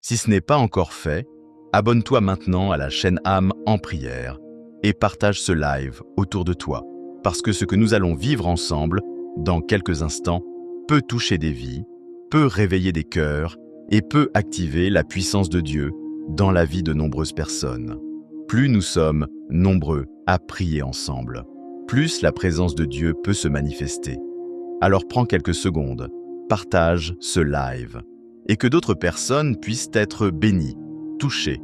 Si ce n'est pas encore fait, abonne-toi maintenant à la chaîne âme en prière et partage ce live autour de toi, parce que ce que nous allons vivre ensemble, dans quelques instants, peut toucher des vies, peut réveiller des cœurs et peut activer la puissance de Dieu dans la vie de nombreuses personnes. Plus nous sommes nombreux à prier ensemble, plus la présence de Dieu peut se manifester. Alors prends quelques secondes, partage ce live, et que d'autres personnes puissent être bénies, touchées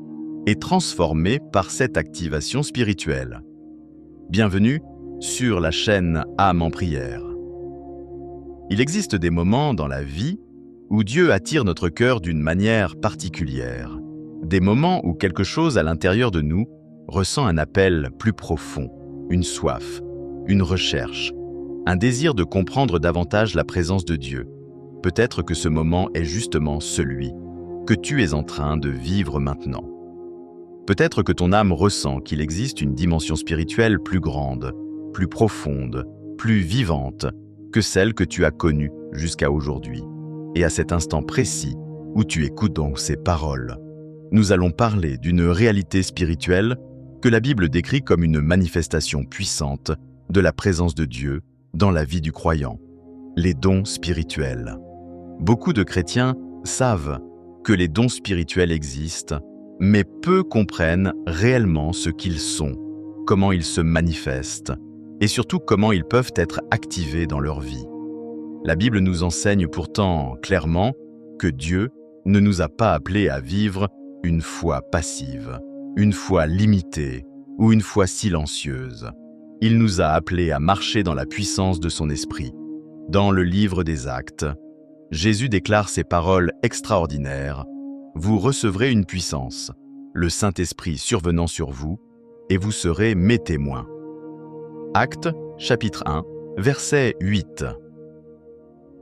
et transformées par cette activation spirituelle. Bienvenue sur la chaîne Âme en prière. Il existe des moments dans la vie où Dieu attire notre cœur d'une manière particulière. Des moments où quelque chose à l'intérieur de nous ressent un appel plus profond, une soif, une recherche, un désir de comprendre davantage la présence de Dieu. Peut-être que ce moment est justement celui que tu es en train de vivre maintenant. Peut-être que ton âme ressent qu'il existe une dimension spirituelle plus grande, plus profonde, plus vivante que celle que tu as connue jusqu'à aujourd'hui. Et à cet instant précis où tu écoutes donc ces paroles, nous allons parler d'une réalité spirituelle que la Bible décrit comme une manifestation puissante de la présence de Dieu dans la vie du croyant, les dons spirituels. Beaucoup de chrétiens savent que les dons spirituels existent, mais peu comprennent réellement ce qu'ils sont, comment ils se manifestent, et surtout comment ils peuvent être activés dans leur vie. La Bible nous enseigne pourtant clairement que Dieu ne nous a pas appelés à vivre une foi passive, une foi limitée ou une foi silencieuse. Il nous a appelés à marcher dans la puissance de son esprit. Dans le livre des Actes, Jésus déclare ces paroles extraordinaires: « Vous recevrez une puissance, le Saint-Esprit survenant sur vous, et vous serez mes témoins. » Actes, chapitre 1, verset 8.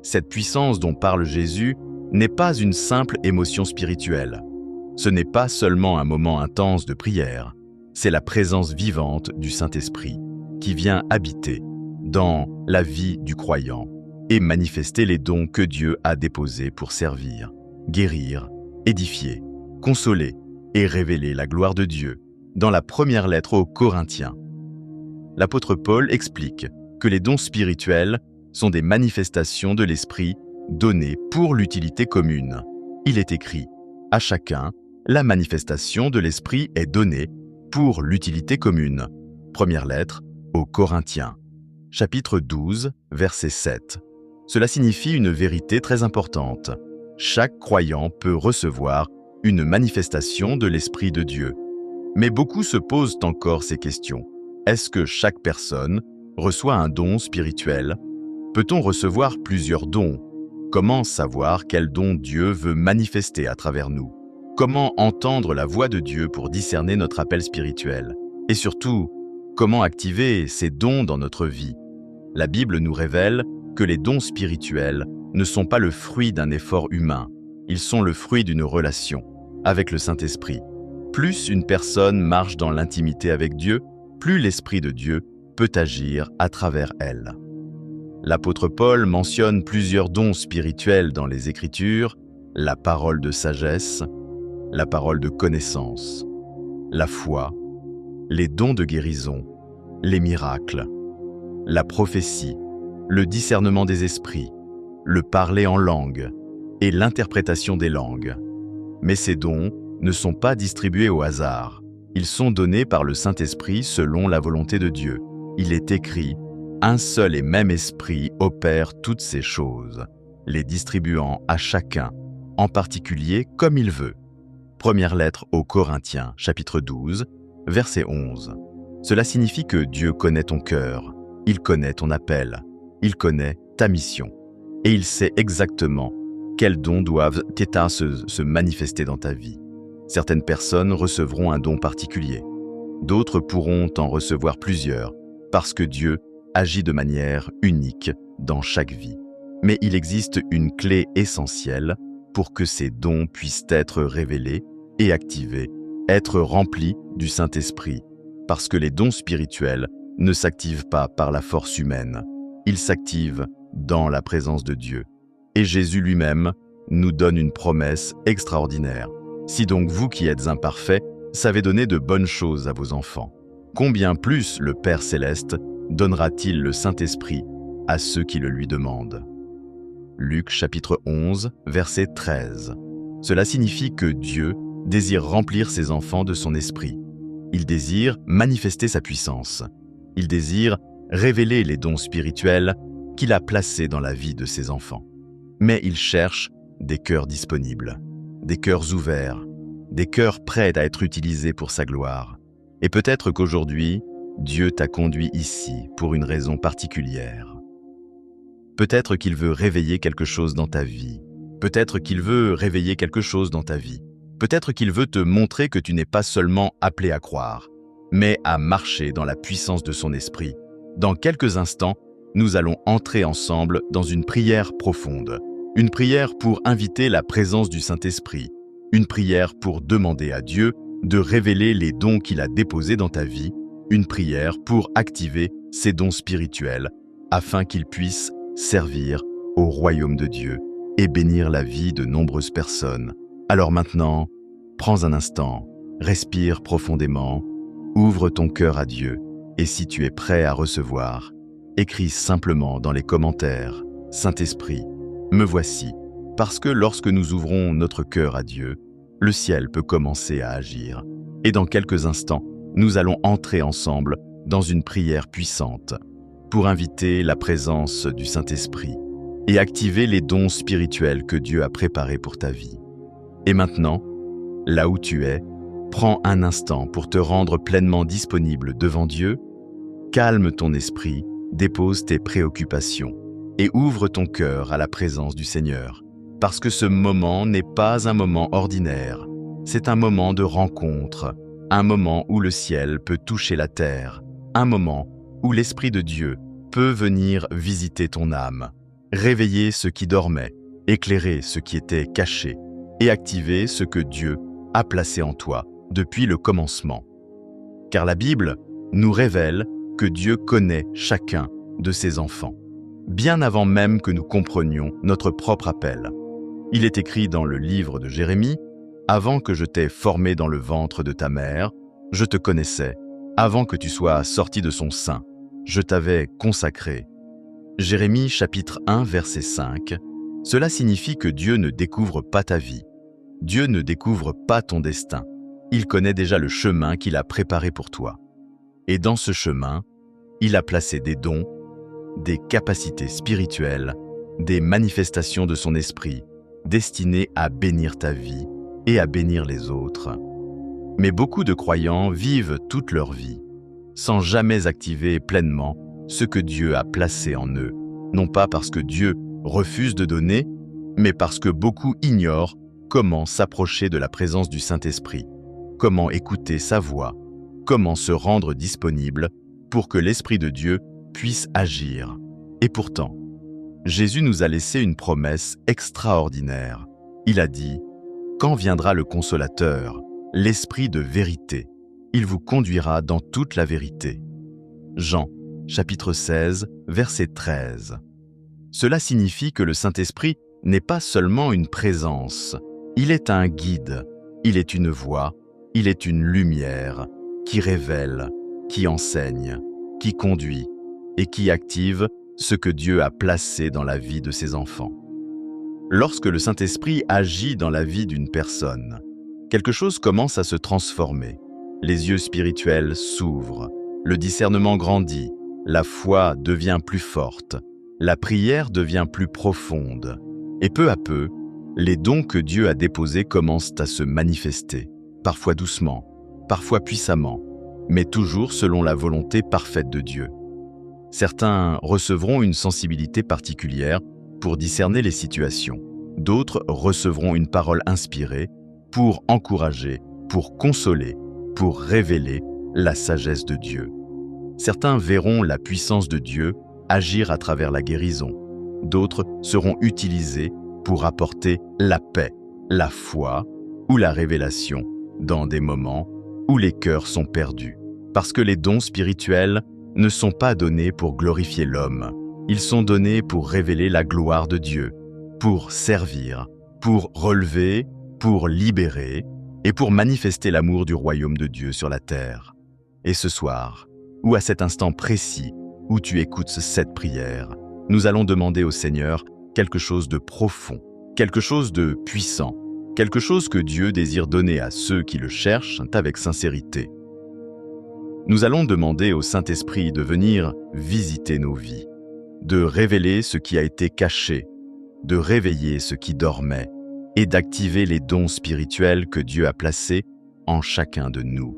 Cette puissance dont parle Jésus n'est pas une simple émotion spirituelle. Ce n'est pas seulement un moment intense de prière, c'est la présence vivante du Saint-Esprit qui vient habiter dans la vie du croyant et manifester les dons que Dieu a déposés pour servir, guérir, édifier, consoler et révéler la gloire de Dieu. Dans la première lettre aux Corinthiens, l'apôtre Paul explique que les dons spirituels sont des manifestations de l'Esprit données pour l'utilité commune. Il est écrit: « À chacun, la manifestation de l'Esprit est donnée pour l'utilité commune. » Première lettre aux Corinthiens, chapitre 12, verset 7. Cela signifie une vérité très importante. Chaque croyant peut recevoir une manifestation de l'Esprit de Dieu. Mais beaucoup se posent encore ces questions. Est-ce que chaque personne reçoit un don spirituel? Peut-on recevoir plusieurs dons? Comment savoir quel don Dieu veut manifester à travers nous? Comment entendre la voix de Dieu pour discerner notre appel spirituel? Et surtout, comment activer ces dons dans notre vie? La Bible nous révèle que les dons spirituels ne sont pas le fruit d'un effort humain, ils sont le fruit d'une relation avec le Saint-Esprit. Plus une personne marche dans l'intimité avec Dieu, plus l'Esprit de Dieu peut agir à travers elle. L'apôtre Paul mentionne plusieurs dons spirituels dans les Écritures: la parole de sagesse, la parole de connaissance, la foi, les dons de guérison, les miracles, la prophétie, le discernement des esprits, le parler en langue et l'interprétation des langues. Mais ces dons ne sont pas distribués au hasard. Ils sont donnés par le Saint-Esprit selon la volonté de Dieu. Il est écrit: « Un seul et même Esprit opère toutes ces choses, les distribuant à chacun, en particulier comme il veut. » Première lettre aux Corinthiens, chapitre 12, verset 11. Cela signifie que Dieu connaît ton cœur, il connaît ton appel, il connaît ta mission, et il sait exactement quels dons doivent se manifester dans ta vie. Certaines personnes recevront un don particulier, d'autres pourront en recevoir plusieurs, parce que Dieu agit de manière unique dans chaque vie. Mais il existe une clé essentielle pour que ces dons puissent être révélés et activés, être remplis du Saint-Esprit, parce que les dons spirituels ne s'activent pas par la force humaine, ils s'activent dans la présence de Dieu. Et Jésus lui-même nous donne une promesse extraordinaire. Si donc vous qui êtes imparfaits, savez donner de bonnes choses à vos enfants, combien plus le Père Céleste donnera-t-il le Saint-Esprit à ceux qui le lui demandent? Luc chapitre 11, verset 13. Cela signifie que Dieu désire remplir ses enfants de son esprit. Il désire manifester sa puissance. Il désire révéler les dons spirituels qu'il a placés dans la vie de ses enfants. Mais il cherche des cœurs disponibles, des cœurs ouverts, des cœurs prêts à être utilisés pour sa gloire. Et peut-être qu'aujourd'hui, Dieu t'a conduit ici pour une raison particulière. Peut-être qu'il veut réveiller quelque chose dans ta vie. Peut-être qu'il veut réveiller quelque chose dans ta vie. Peut-être qu'il veut te montrer que tu n'es pas seulement appelé à croire, mais à marcher dans la puissance de son esprit. Dans quelques instants, nous allons entrer ensemble dans une prière profonde. Une prière pour inviter la présence du Saint-Esprit. Une prière pour demander à Dieu de révéler les dons qu'il a déposés dans ta vie. Une prière pour activer ses dons spirituels afin qu'ils puissent servir au royaume de Dieu et bénir la vie de nombreuses personnes. Alors maintenant, prends un instant, respire profondément, ouvre ton cœur à Dieu et si tu es prêt à recevoir, écris simplement dans les commentaires « Saint-Esprit, me voici », parce que lorsque nous ouvrons notre cœur à Dieu, le ciel peut commencer à agir. Et dans quelques instants, nous allons entrer ensemble dans une prière puissante pour inviter la présence du Saint-Esprit et activer les dons spirituels que Dieu a préparés pour ta vie. Et maintenant, là où tu es, prends un instant pour te rendre pleinement disponible devant Dieu, calme ton esprit, dépose tes préoccupations et ouvre ton cœur à la présence du Seigneur. Parce que ce moment n'est pas un moment ordinaire, c'est un moment de rencontre, un moment où le ciel peut toucher la terre, un moment où l'Esprit de Dieu peut venir visiter ton âme, réveiller ce qui dormait, éclairer ce qui était caché et activer ce que Dieu a placé en toi depuis le commencement. Car la Bible nous révèle que Dieu connaît chacun de ses enfants, bien avant même que nous comprenions notre propre appel. Il est écrit dans le livre de Jérémie, « Avant que je t'ai formé dans le ventre de ta mère, je te connaissais. Avant que tu sois sorti de son sein, je t'avais consacré. » Jérémie chapitre 1 verset 5. Cela signifie que Dieu ne découvre pas ta vie. Dieu ne découvre pas ton destin. Il connaît déjà le chemin qu'il a préparé pour toi. Et dans ce chemin, il a placé des dons, des capacités spirituelles, des manifestations de son esprit, destinées à bénir ta vie et à bénir les autres. Mais beaucoup de croyants vivent toute leur vie sans jamais activer pleinement ce que Dieu a placé en eux, non pas parce que Dieu refuse de donner, mais parce que beaucoup ignorent comment s'approcher de la présence du Saint-Esprit, comment écouter sa voix, comment se rendre disponible pour que l'Esprit de Dieu puisse agir. Et pourtant, Jésus nous a laissé une promesse extraordinaire. Il a dit « Quand viendra le Consolateur, l'Esprit de vérité, il vous conduira dans toute la vérité. » Jean, chapitre 16, verset 13. Cela signifie que le Saint-Esprit n'est pas seulement une présence, il est un guide, il est une voix, il est une lumière qui révèle, qui enseigne, qui conduit et qui active ce que Dieu a placé dans la vie de ses enfants. Lorsque le Saint-Esprit agit dans la vie d'une personne, quelque chose commence à se transformer. Les yeux spirituels s'ouvrent, le discernement grandit, la foi devient plus forte, la prière devient plus profonde. Et peu à peu, les dons que Dieu a déposés commencent à se manifester, parfois doucement, parfois puissamment, mais toujours selon la volonté parfaite de Dieu. Certains recevront une sensibilité particulière pour discerner les situations. D'autres recevront une parole inspirée pour encourager, pour consoler, pour révéler la sagesse de Dieu. Certains verront la puissance de Dieu agir à travers la guérison. D'autres seront utilisés pour apporter la paix, la foi ou la révélation dans des moments où les cœurs sont perdus. Parce que les dons spirituels ne sont pas donnés pour glorifier l'homme. Ils sont donnés pour révéler la gloire de Dieu, pour servir, pour relever, pour libérer, et pour manifester l'amour du royaume de Dieu sur la terre. Et ce soir, ou à cet instant précis où tu écoutes cette prière, nous allons demander au Seigneur quelque chose de profond, quelque chose de puissant, quelque chose que Dieu désire donner à ceux qui le cherchent avec sincérité. Nous allons demander au Saint-Esprit de venir visiter nos vies, de révéler ce qui a été caché, de réveiller ce qui dormait et d'activer les dons spirituels que Dieu a placés en chacun de nous.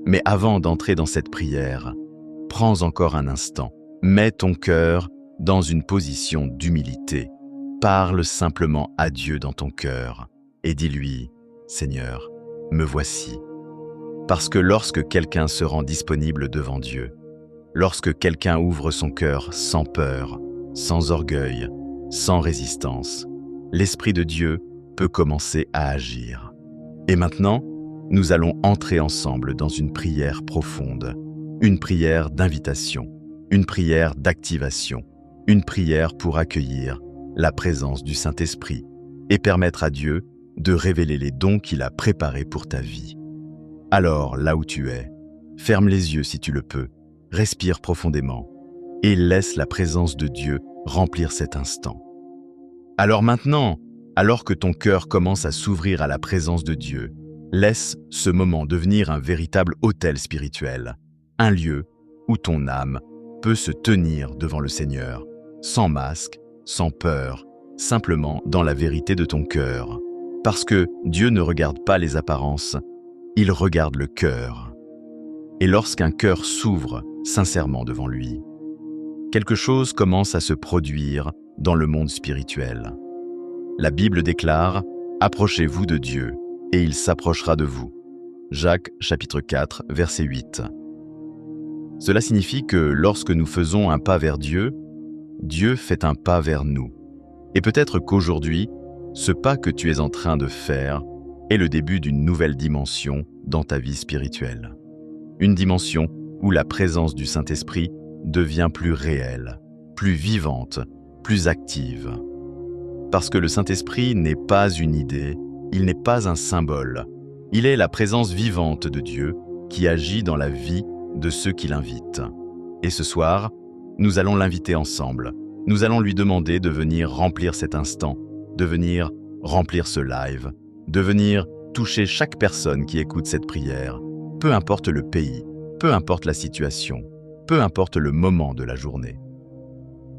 Mais avant d'entrer dans cette prière, prends encore un instant, mets ton cœur dans une position d'humilité. Parle simplement à Dieu dans ton cœur et dis-lui « Seigneur, me voici ». Parce que lorsque quelqu'un se rend disponible devant Dieu, lorsque quelqu'un ouvre son cœur sans peur, sans orgueil, sans résistance, l'Esprit de Dieu peut commencer à agir. Et maintenant, nous allons entrer ensemble dans une prière profonde, une prière d'invitation, une prière d'activation, une prière pour accueillir la présence du Saint-Esprit et permettre à Dieu de révéler les dons qu'il a préparés pour ta vie. Alors, là où tu es, ferme les yeux si tu le peux, respire profondément et laisse la présence de Dieu remplir cet instant. Alors maintenant, alors que ton cœur commence à s'ouvrir à la présence de Dieu, laisse ce moment devenir un véritable autel spirituel, un lieu où ton âme peut se tenir devant le Seigneur, sans masque, sans peur, simplement dans la vérité de ton cœur. Parce que Dieu ne regarde pas les apparences, il regarde le cœur. Et lorsqu'un cœur s'ouvre sincèrement devant lui, quelque chose commence à se produire dans le monde spirituel. La Bible déclare « Approchez-vous de Dieu, et il s'approchera de vous ». Jacques chapitre 4, verset 8. Cela signifie que lorsque nous faisons un pas vers Dieu, Dieu fait un pas vers nous. Et peut-être qu'aujourd'hui, ce pas que tu es en train de faire est le début d'une nouvelle dimension dans ta vie spirituelle. Une dimension où la présence du Saint-Esprit devient plus réelle, plus vivante, plus active. Parce que le Saint-Esprit n'est pas une idée, il n'est pas un symbole. Il est la présence vivante de Dieu qui agit dans la vie de ceux qui l'invitent. Et ce soir, nous allons l'inviter ensemble. Nous allons lui demander de venir remplir cet instant, de venir remplir ce live, de venir toucher chaque personne qui écoute cette prière, peu importe le pays, peu importe la situation, peu importe le moment de la journée.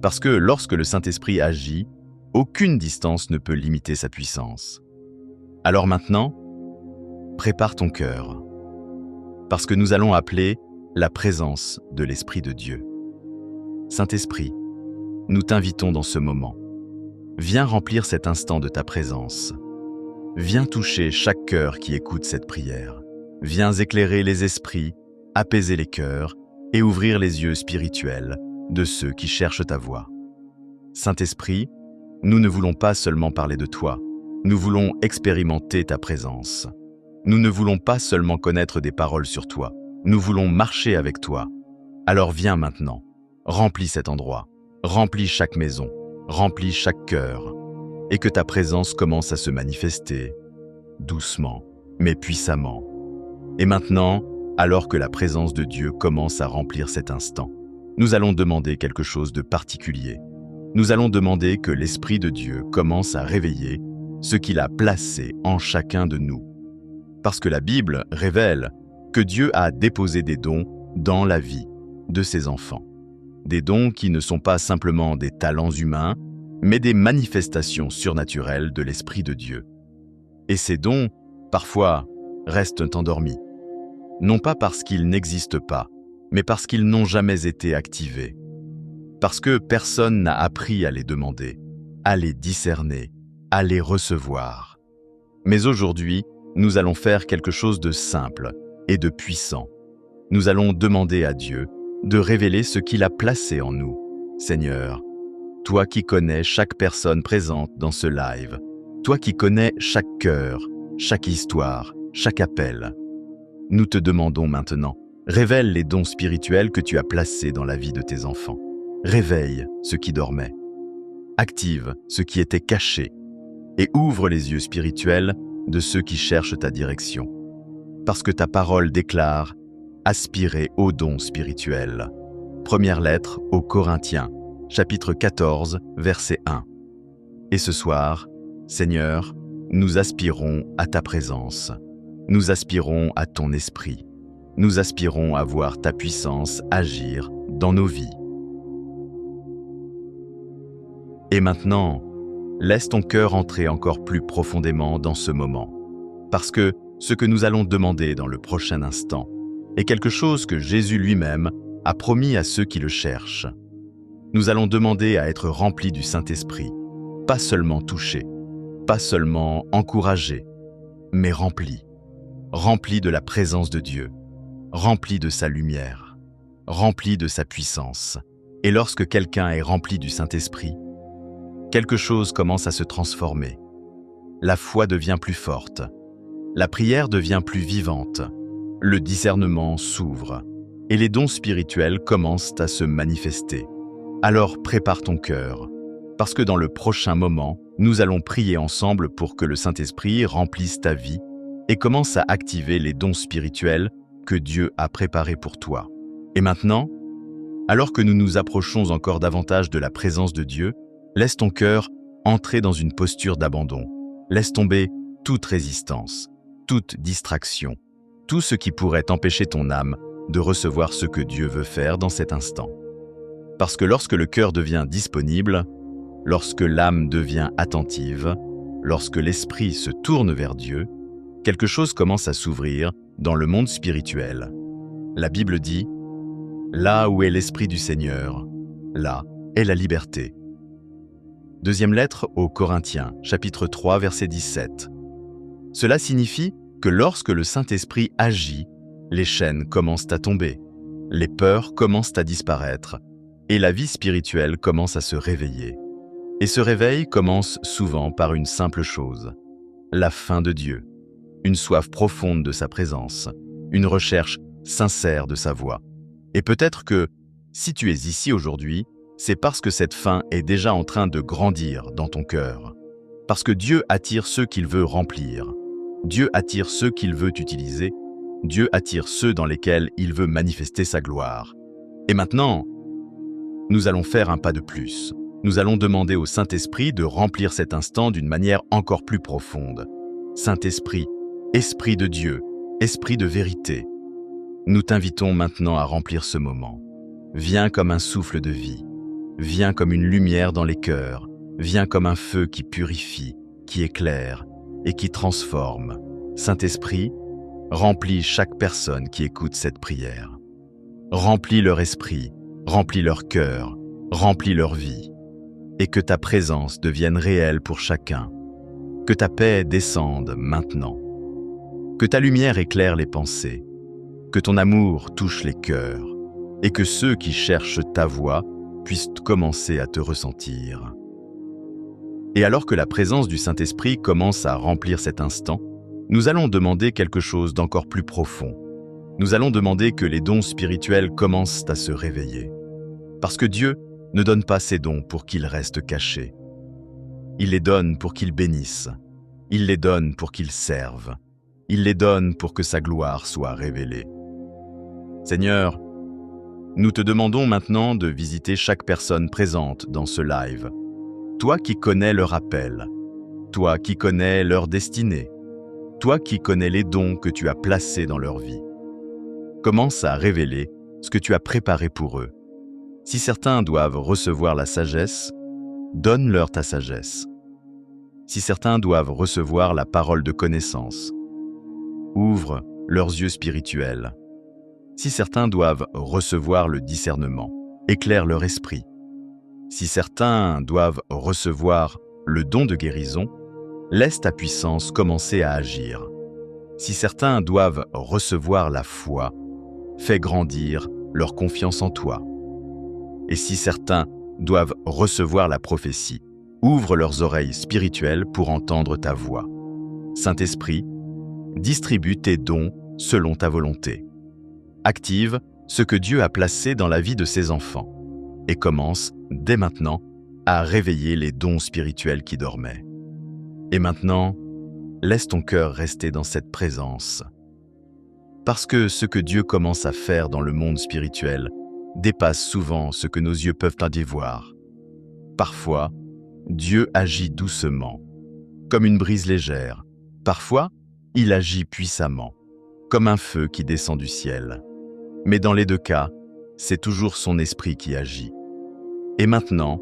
Parce que lorsque le Saint-Esprit agit, aucune distance ne peut limiter sa puissance. Alors maintenant, prépare ton cœur, parce que nous allons appeler la présence de l'Esprit de Dieu. Saint-Esprit, nous t'invitons dans ce moment. Viens remplir cet instant de ta présence. Viens toucher chaque cœur qui écoute cette prière. Viens éclairer les esprits, apaiser les cœurs et ouvrir les yeux spirituels de ceux qui cherchent ta voix. Saint-Esprit, nous ne voulons pas seulement parler de toi, nous voulons expérimenter ta présence. Nous ne voulons pas seulement connaître des paroles sur toi, nous voulons marcher avec toi. Alors viens maintenant, remplis cet endroit, remplis chaque maison, remplis chaque cœur, et que ta présence commence à se manifester, doucement, mais puissamment. Et maintenant, alors que la présence de Dieu commence à remplir cet instant, nous allons demander quelque chose de particulier. Nous allons demander que l'Esprit de Dieu commence à réveiller ce qu'il a placé en chacun de nous. Parce que la Bible révèle que Dieu a déposé des dons dans la vie de ses enfants. Des dons qui ne sont pas simplement des talents humains, mais des manifestations surnaturelles de l'Esprit de Dieu. Et ces dons, parfois, restent endormis. Non pas parce qu'ils n'existent pas, mais parce qu'ils n'ont jamais été activés. Parce que personne n'a appris à les demander, à les discerner, à les recevoir. Mais aujourd'hui, nous allons faire quelque chose de simple et de puissant. Nous allons demander à Dieu de révéler ce qu'il a placé en nous. Seigneur, toi qui connais chaque personne présente dans ce live, toi qui connais chaque cœur, chaque histoire, chaque appel, nous te demandons maintenant, révèle les dons spirituels que tu as placés dans la vie de tes enfants. Réveille ce qui dormait. Active ce qui était caché et ouvre les yeux spirituels de ceux qui cherchent ta direction. Parce que ta parole déclare « Aspirez aux dons spirituels ». Première lettre aux Corinthiens, chapitre 14, verset 1. Et ce soir, Seigneur, nous aspirons à ta présence. Nous aspirons à ton esprit. Nous aspirons à voir ta puissance agir dans nos vies. Et maintenant, laisse ton cœur entrer encore plus profondément dans ce moment. Parce que ce que nous allons demander dans le prochain instant est quelque chose que Jésus lui-même a promis à ceux qui le cherchent. Nous allons demander à être remplis du Saint-Esprit, pas seulement touchés, pas seulement encouragés, mais remplis. Remplis de la présence de Dieu, remplis de sa lumière, remplis de sa puissance. Et lorsque quelqu'un est rempli du Saint-Esprit, quelque chose commence à se transformer. La foi devient plus forte, la prière devient plus vivante, le discernement s'ouvre et les dons spirituels commencent à se manifester. Alors prépare ton cœur, parce que dans le prochain moment, nous allons prier ensemble pour que le Saint-Esprit remplisse ta vie et commence à activer les dons spirituels que Dieu a préparés pour toi. Et maintenant, alors que nous nous approchons encore davantage de la présence de Dieu, laisse ton cœur entrer dans une posture d'abandon. Laisse tomber toute résistance, toute distraction, tout ce qui pourrait empêcher ton âme de recevoir ce que Dieu veut faire dans cet instant. Parce que lorsque le cœur devient disponible, lorsque l'âme devient attentive, lorsque l'esprit se tourne vers Dieu, quelque chose commence à s'ouvrir dans le monde spirituel. La Bible dit « Là où est l'Esprit du Seigneur, là est la liberté ». Deuxième lettre aux Corinthiens, chapitre 3, verset 17. Cela signifie que lorsque le Saint-Esprit agit, les chaînes commencent à tomber, les peurs commencent à disparaître et la vie spirituelle commence à se réveiller. Et ce réveil commence souvent par une simple chose, la faim de Dieu, une soif profonde de sa présence, une recherche sincère de sa voix. Et peut-être que, si tu es ici aujourd'hui, c'est parce que cette faim est déjà en train de grandir dans ton cœur. Parce que Dieu attire ceux qu'il veut remplir. Dieu attire ceux qu'il veut utiliser. Dieu attire ceux dans lesquels il veut manifester sa gloire. Et maintenant, nous allons faire un pas de plus. Nous allons demander au Saint-Esprit de remplir cet instant d'une manière encore plus profonde. Saint-Esprit, Esprit de Dieu, Esprit de vérité, nous t'invitons maintenant à remplir ce moment. Viens comme un souffle de vie. Viens comme une lumière dans les cœurs. Viens comme un feu qui purifie, qui éclaire et qui transforme. Saint-Esprit, remplis chaque personne qui écoute cette prière. Remplis leur esprit, remplis leur cœur, remplis leur vie. Et que ta présence devienne réelle pour chacun. Que ta paix descende maintenant. Que ta lumière éclaire les pensées. Que ton amour touche les cœurs. Et que ceux qui cherchent ta voix puissent commencer à te ressentir. Et alors que la présence du Saint-Esprit commence à remplir cet instant, nous allons demander quelque chose d'encore plus profond. Nous allons demander que les dons spirituels commencent à se réveiller. Parce que Dieu ne donne pas ses dons pour qu'ils restent cachés. Il les donne pour qu'ils bénissent. Il les donne pour qu'ils servent. Il les donne pour que sa gloire soit révélée. Seigneur, nous te demandons maintenant de visiter chaque personne présente dans ce live. Toi qui connais leur appel, toi qui connais leur destinée, toi qui connais les dons que tu as placés dans leur vie. Commence à révéler ce que tu as préparé pour eux. Si certains doivent recevoir la sagesse, donne-leur ta sagesse. Si certains doivent recevoir la parole de connaissance, ouvre leurs yeux spirituels. Si certains doivent recevoir le discernement, éclaire leur esprit. Si certains doivent recevoir le don de guérison, laisse ta puissance commencer à agir. Si certains doivent recevoir la foi, fais grandir leur confiance en toi. Et si certains doivent recevoir la prophétie, ouvre leurs oreilles spirituelles pour entendre ta voix. Saint-Esprit, distribue tes dons selon ta volonté. Active ce que Dieu a placé dans la vie de ses enfants et commence, dès maintenant, à réveiller les dons spirituels qui dormaient. Et maintenant, laisse ton cœur rester dans cette présence. Parce que ce que Dieu commence à faire dans le monde spirituel dépasse souvent ce que nos yeux peuvent aller voir. Parfois, Dieu agit doucement, comme une brise légère. Parfois, il agit puissamment, comme un feu qui descend du ciel. Mais dans les deux cas, c'est toujours son esprit qui agit. Et maintenant,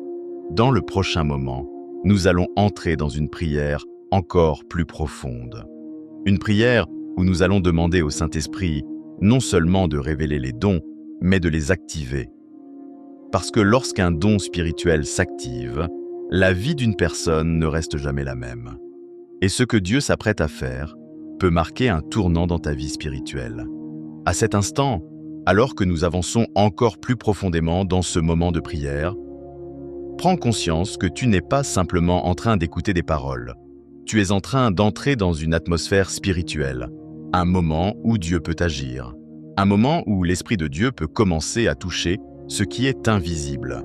dans le prochain moment, nous allons entrer dans une prière encore plus profonde. Une prière où nous allons demander au Saint-Esprit non seulement de révéler les dons, mais de les activer. Parce que lorsqu'un don spirituel s'active, la vie d'une personne ne reste jamais la même. Et ce que Dieu s'apprête à faire peut marquer un tournant dans ta vie spirituelle. À cet instant, alors que nous avançons encore plus profondément dans ce moment de prière, prends conscience que tu n'es pas simplement en train d'écouter des paroles. Tu es en train d'entrer dans une atmosphère spirituelle, un moment où Dieu peut agir, un moment où l'Esprit de Dieu peut commencer à toucher ce qui est invisible.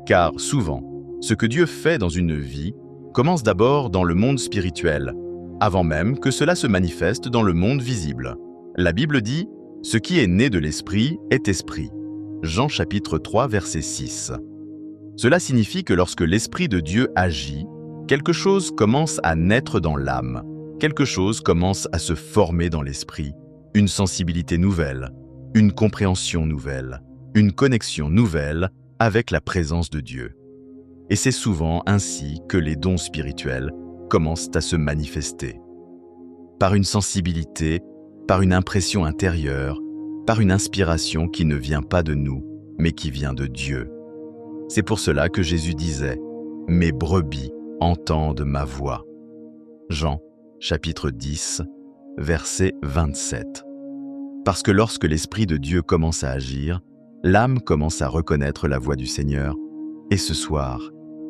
Car souvent, ce que Dieu fait dans une vie commence d'abord dans le monde spirituel, avant même que cela se manifeste dans le monde visible. La Bible dit « Ce qui est né de l'Esprit est Esprit ». Jean chapitre 3, verset 6. Cela signifie que lorsque l'Esprit de Dieu agit, quelque chose commence à naître dans l'âme, quelque chose commence à se former dans l'esprit, une sensibilité nouvelle, une compréhension nouvelle, une connexion nouvelle avec la présence de Dieu. Et c'est souvent ainsi que les dons spirituels commencent à se manifester. Par une sensibilité, par une impression intérieure, par une inspiration qui ne vient pas de nous, mais qui vient de Dieu. C'est pour cela que Jésus disait « Mes brebis entendent ma voix ». Jean, chapitre 10, verset 27. Parce que lorsque l'Esprit de Dieu commence à agir, l'âme commence à reconnaître la voix du Seigneur. Et ce soir,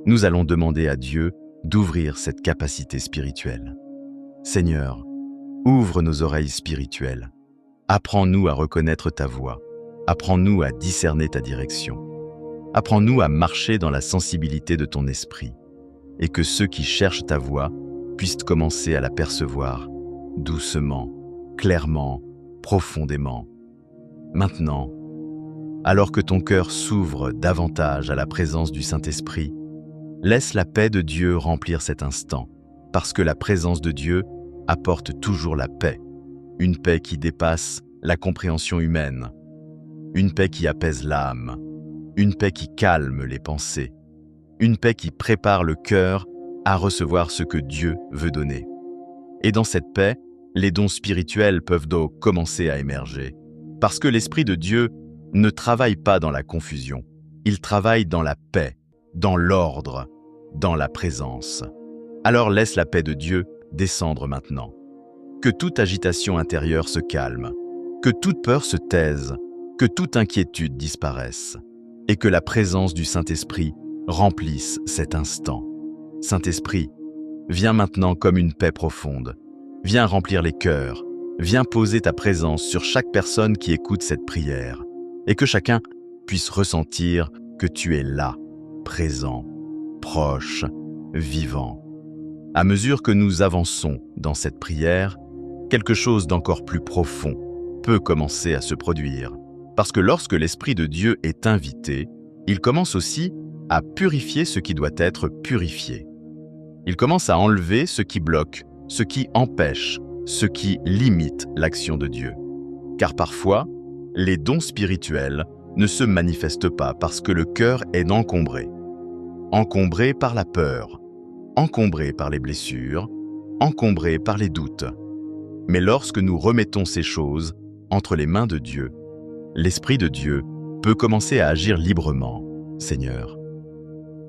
nous allons demander à Dieu d'ouvrir cette capacité spirituelle. Seigneur, ouvre nos oreilles spirituelles. Apprends-nous à reconnaître ta voix. Apprends-nous à discerner ta direction. Apprends-nous à marcher dans la sensibilité de ton esprit. Et que ceux qui cherchent ta voix puissent commencer à la percevoir doucement, clairement, profondément. Maintenant, alors que ton cœur s'ouvre davantage à la présence du Saint-Esprit, laisse la paix de Dieu remplir cet instant, parce que la présence de Dieu apporte toujours la paix, une paix qui dépasse la compréhension humaine, une paix qui apaise l'âme, une paix qui calme les pensées, une paix qui prépare le cœur à recevoir ce que Dieu veut donner. Et dans cette paix, les dons spirituels peuvent donc commencer à émerger, parce que l'Esprit de Dieu ne travaille pas dans la confusion, il travaille dans la paix, dans l'ordre, dans la présence. Alors laisse la paix de Dieu descendre maintenant. Que toute agitation intérieure se calme, que toute peur se taise, que toute inquiétude disparaisse, et que la présence du Saint-Esprit remplisse cet instant. Saint-Esprit, viens maintenant comme une paix profonde. Viens remplir les cœurs. Viens poser ta présence sur chaque personne qui écoute cette prière. Et que chacun puisse ressentir que tu es là, présent, proche, vivant. À mesure que nous avançons dans cette prière, quelque chose d'encore plus profond peut commencer à se produire. Parce que lorsque l'Esprit de Dieu est invité, il commence aussi à purifier ce qui doit être purifié. Il commence à enlever ce qui bloque, ce qui empêche, ce qui limite l'action de Dieu. Car parfois, les dons spirituels ne se manifestent pas parce que le cœur est encombré. Encombré par la peur, encombré par les blessures, encombré par les doutes. Mais lorsque nous remettons ces choses entre les mains de Dieu, l'Esprit de Dieu peut commencer à agir librement. Seigneur,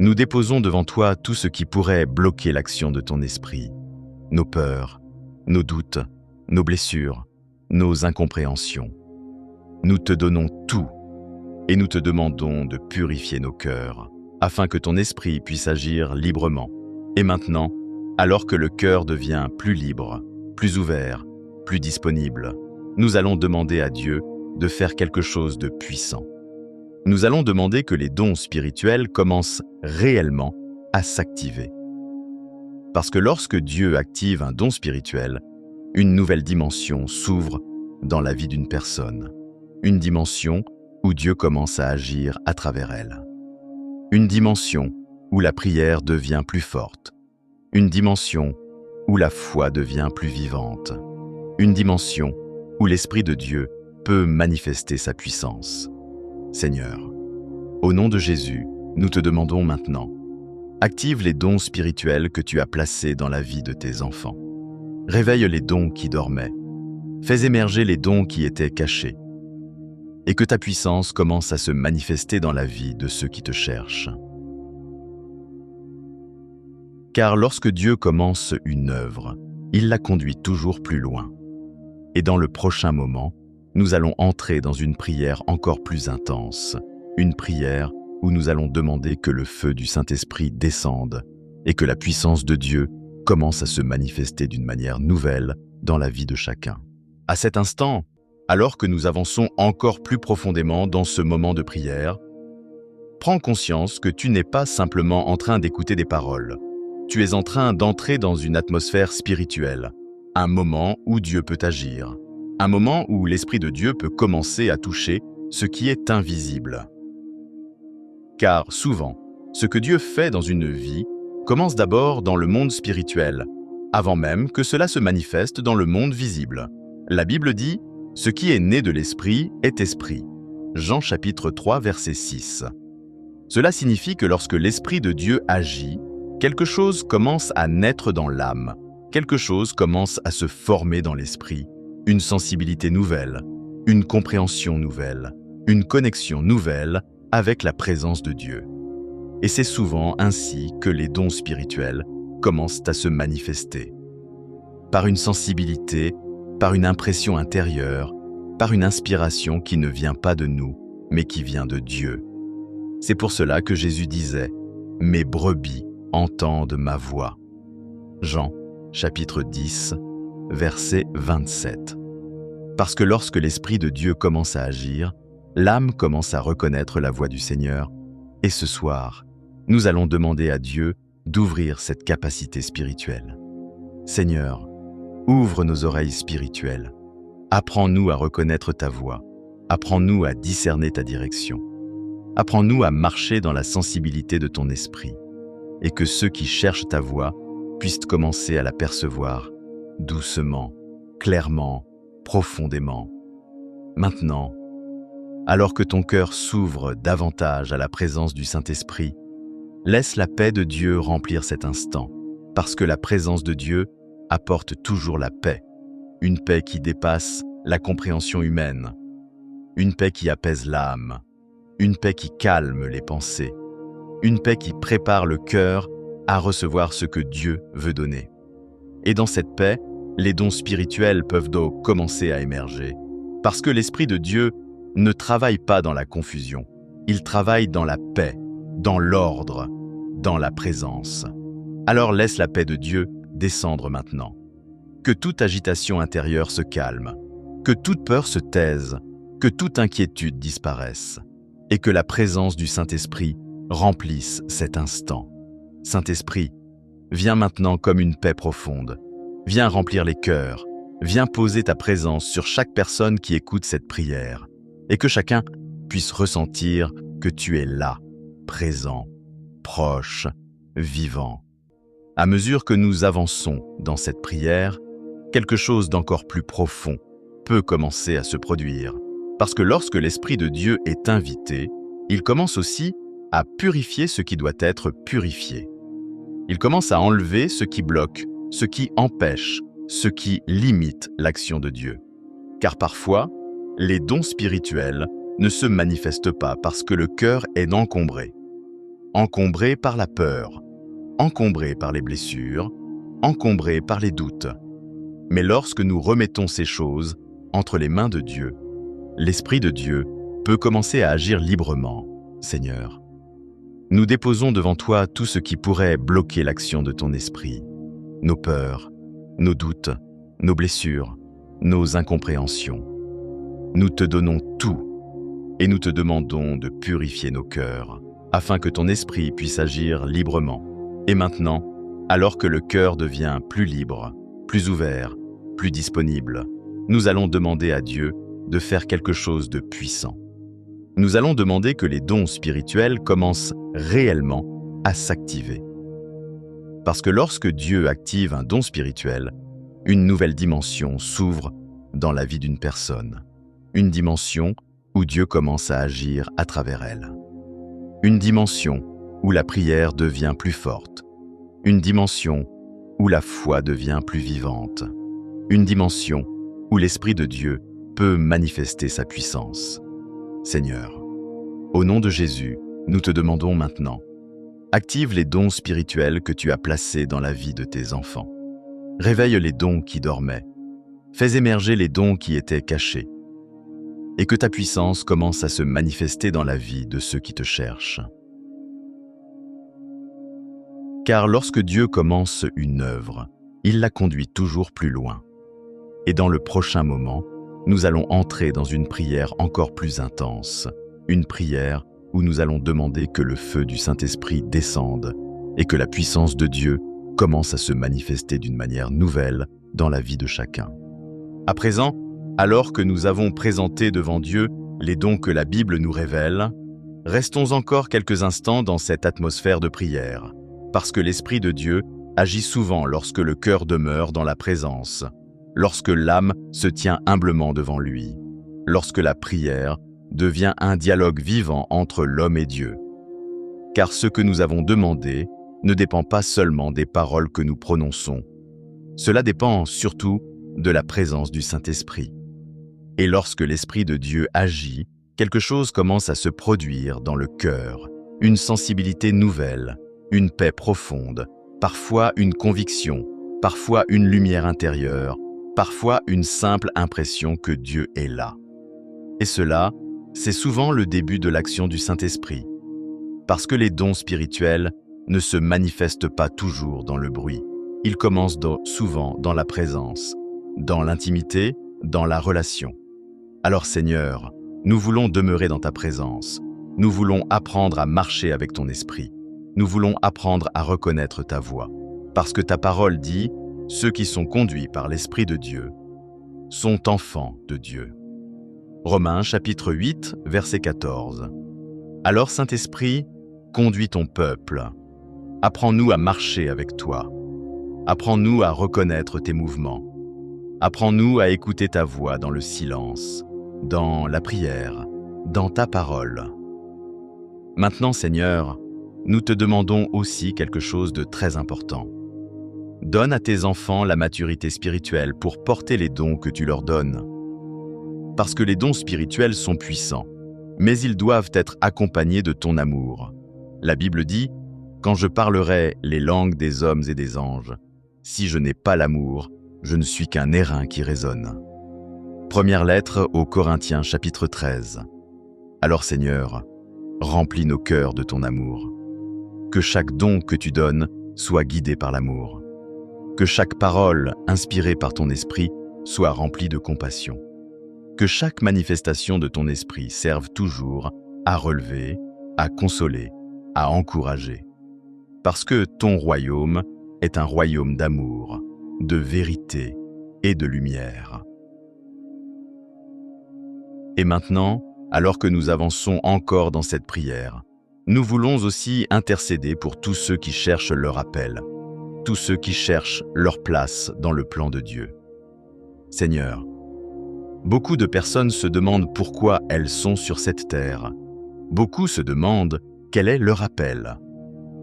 nous déposons devant toi tout ce qui pourrait bloquer l'action de ton Esprit, nos peurs, nos doutes, nos blessures, nos incompréhensions. Nous te donnons tout et nous te demandons de purifier nos cœurs afin que ton Esprit puisse agir librement. Et maintenant, alors que le cœur devient plus libre, plus ouvert, plus disponible, nous allons demander à Dieu de faire quelque chose de puissant. Nous allons demander que les dons spirituels commencent réellement à s'activer. Parce que lorsque Dieu active un don spirituel, une nouvelle dimension s'ouvre dans la vie d'une personne. Une dimension où Dieu commence à agir à travers elle. Une dimension où la prière devient plus forte. Une dimension où la foi devient plus vivante. Une dimension où l'Esprit de Dieu peut manifester sa puissance. Seigneur, au nom de Jésus, nous te demandons maintenant, active les dons spirituels que tu as placés dans la vie de tes enfants. Réveille les dons qui dormaient. Fais émerger les dons qui étaient cachés. Et que ta puissance commence à se manifester dans la vie de ceux qui te cherchent. Car lorsque Dieu commence une œuvre, il la conduit toujours plus loin. Et dans le prochain moment, nous allons entrer dans une prière encore plus intense, une prière où nous allons demander que le feu du Saint-Esprit descende et que la puissance de Dieu commence à se manifester d'une manière nouvelle dans la vie de chacun. À cet instant, alors que nous avançons encore plus profondément dans ce moment de prière, prends conscience que tu n'es pas simplement en train d'écouter des paroles. Tu es en train d'entrer dans une atmosphère spirituelle, un moment où Dieu peut agir, un moment où l'Esprit de Dieu peut commencer à toucher ce qui est invisible. Car souvent, ce que Dieu fait dans une vie commence d'abord dans le monde spirituel, avant même que cela se manifeste dans le monde visible. La Bible dit « Ce qui est né de l'Esprit est Esprit ». Jean chapitre 3, verset 6. Cela signifie que lorsque l'Esprit de Dieu agit, quelque chose commence à naître dans l'âme, quelque chose commence à se former dans l'esprit, une sensibilité nouvelle, une compréhension nouvelle, une connexion nouvelle avec la présence de Dieu. Et c'est souvent ainsi que les dons spirituels commencent à se manifester. Par une sensibilité, par une impression intérieure, par une inspiration qui ne vient pas de nous, mais qui vient de Dieu. C'est pour cela que Jésus disait « Mes brebis entendent ma voix ». Jean, chapitre 10, verset 27. Parce que lorsque l'Esprit de Dieu commence à agir, l'âme commence à reconnaître la voix du Seigneur. Et ce soir, nous allons demander à Dieu d'ouvrir cette capacité spirituelle. Seigneur, ouvre nos oreilles spirituelles. Apprends-nous à reconnaître ta voix. Apprends-nous à discerner ta direction. Apprends-nous à marcher dans la sensibilité de ton esprit. Et que ceux qui cherchent ta voix puissent commencer à la percevoir doucement, clairement, profondément. Maintenant, alors que ton cœur s'ouvre davantage à la présence du Saint-Esprit, laisse la paix de Dieu remplir cet instant, parce que la présence de Dieu apporte toujours la paix, une paix qui dépasse la compréhension humaine, une paix qui apaise l'âme, une paix qui calme les pensées, une paix qui prépare le cœur à recevoir ce que Dieu veut donner. Et dans cette paix, les dons spirituels peuvent donc commencer à émerger, parce que l'Esprit de Dieu ne travaille pas dans la confusion, il travaille dans la paix, dans l'ordre, dans la présence. Alors laisse la paix de Dieu descendre maintenant. Que toute agitation intérieure se calme, que toute peur se taise, que toute inquiétude disparaisse, et que la présence du Saint-Esprit remplisse cet instant. Saint-Esprit, viens maintenant comme une paix profonde. Viens remplir les cœurs. Viens poser ta présence sur chaque personne qui écoute cette prière. Et que chacun puisse ressentir que tu es là, présent, proche, vivant. À mesure que nous avançons dans cette prière, quelque chose d'encore plus profond peut commencer à se produire. Parce que lorsque l'Esprit de Dieu est invité, il commence aussi à purifier ce qui doit être purifié. Il commence à enlever ce qui bloque, ce qui empêche, ce qui limite l'action de Dieu. Car parfois, les dons spirituels ne se manifestent pas parce que le cœur est encombré. Encombré par la peur, encombré par les blessures, encombré par les doutes. Mais lorsque nous remettons ces choses entre les mains de Dieu, l'Esprit de Dieu peut commencer à agir librement. Seigneur, nous déposons devant toi tout ce qui pourrait bloquer l'action de ton esprit, nos peurs, nos doutes, nos blessures, nos incompréhensions. Nous te donnons tout et nous te demandons de purifier nos cœurs afin que ton esprit puisse agir librement. Et maintenant, Alors que le cœur devient plus libre, plus ouvert, plus disponible, nous allons demander à Dieu de faire quelque chose de puissant. Nous allons demander que les dons spirituels commencent réellement à s'activer. Parce que lorsque Dieu active un don spirituel, une nouvelle dimension s'ouvre dans la vie d'une personne. Une dimension où Dieu commence à agir à travers elle. Une dimension où la prière devient plus forte. Une dimension où la foi devient plus vivante. Une dimension où l'Esprit de Dieu peut manifester sa puissance. Seigneur, au nom de Jésus, nous te demandons maintenant, active les dons spirituels que tu as placés dans la vie de tes enfants. Réveille les dons qui dormaient. Fais émerger les dons qui étaient cachés. Et que ta puissance commence à se manifester dans la vie de ceux qui te cherchent. Car lorsque Dieu commence une œuvre, il la conduit toujours plus loin. Et dans le prochain moment, nous allons entrer dans une prière encore plus intense, une prière où nous allons demander que le feu du Saint-Esprit descende et que la puissance de Dieu commence à se manifester d'une manière nouvelle dans la vie de chacun. À présent, alors que nous avons présenté devant Dieu les dons que la Bible nous révèle, restons encore quelques instants dans cette atmosphère de prière, parce que l'Esprit de Dieu agit souvent lorsque le cœur demeure dans la présence, lorsque l'âme se tient humblement devant lui, lorsque la prière devient un dialogue vivant entre l'homme et Dieu. Car ce que nous avons demandé ne dépend pas seulement des paroles que nous prononçons, cela dépend surtout de la présence du Saint-Esprit. Et lorsque l'Esprit de Dieu agit, quelque chose commence à se produire dans le cœur, une sensibilité nouvelle, une paix profonde, parfois une conviction, parfois une lumière intérieure, parfois une simple impression que Dieu est là. Et cela, c'est souvent le début de l'action du Saint-Esprit, parce que les dons spirituels ne se manifestent pas toujours dans le bruit. Ils commencent souvent dans la présence, dans l'intimité, dans la relation. Alors Seigneur, nous voulons demeurer dans ta présence. Nous voulons apprendre à marcher avec ton esprit. Nous voulons apprendre à reconnaître ta voix. Parce que ta parole dit, ceux qui sont conduits par l'Esprit de Dieu sont enfants de Dieu. Romains chapitre 8, verset 14. Alors Saint-Esprit, conduis ton peuple. Apprends-nous à marcher avec toi. Apprends-nous à reconnaître tes mouvements. Apprends-nous à écouter ta voix dans le silence, dans la prière, dans ta parole. Maintenant, Seigneur, nous te demandons aussi quelque chose de très important. Donne à tes enfants la maturité spirituelle pour porter les dons que tu leur donnes. Parce que les dons spirituels sont puissants, mais ils doivent être accompagnés de ton amour. La Bible dit, « Quand je parlerai les langues des hommes et des anges, si je n'ai pas l'amour, je ne suis qu'un airain qui résonne. » Première lettre aux Corinthiens chapitre 13. Alors Seigneur, remplis nos cœurs de ton amour. Que chaque don que tu donnes soit guidé par l'amour. Que chaque parole inspirée par ton esprit soit remplie de compassion. Que chaque manifestation de ton esprit serve toujours à relever, à consoler, à encourager. Parce que ton royaume est un royaume d'amour, de vérité et de lumière. Et maintenant, alors que nous avançons encore dans cette prière, nous voulons aussi intercéder pour tous ceux qui cherchent leur appel, tous ceux qui cherchent leur place dans le plan de Dieu. Seigneur, beaucoup de personnes se demandent pourquoi elles sont sur cette terre. Beaucoup se demandent quel est leur appel.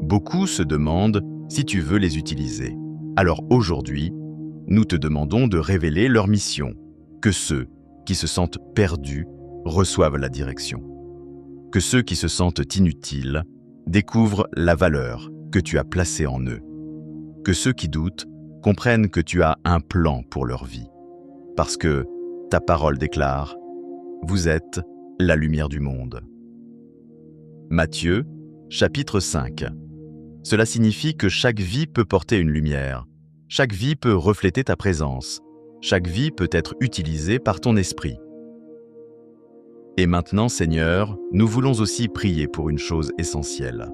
Beaucoup se demandent si tu veux les utiliser. Alors aujourd'hui, nous te demandons de révéler leur mission, que ceux qui se sentent perdus reçoivent la direction. Que ceux qui se sentent inutiles découvrent la valeur que tu as placée en eux. Que ceux qui doutent comprennent que tu as un plan pour leur vie. Parce que ta parole déclare, « Vous êtes la lumière du monde ». Matthieu, chapitre 5. Cela signifie que chaque vie peut porter une lumière. Chaque vie peut refléter ta présence. Chaque vie peut être utilisée par ton esprit. Et maintenant, Seigneur, nous voulons aussi prier pour une chose essentielle.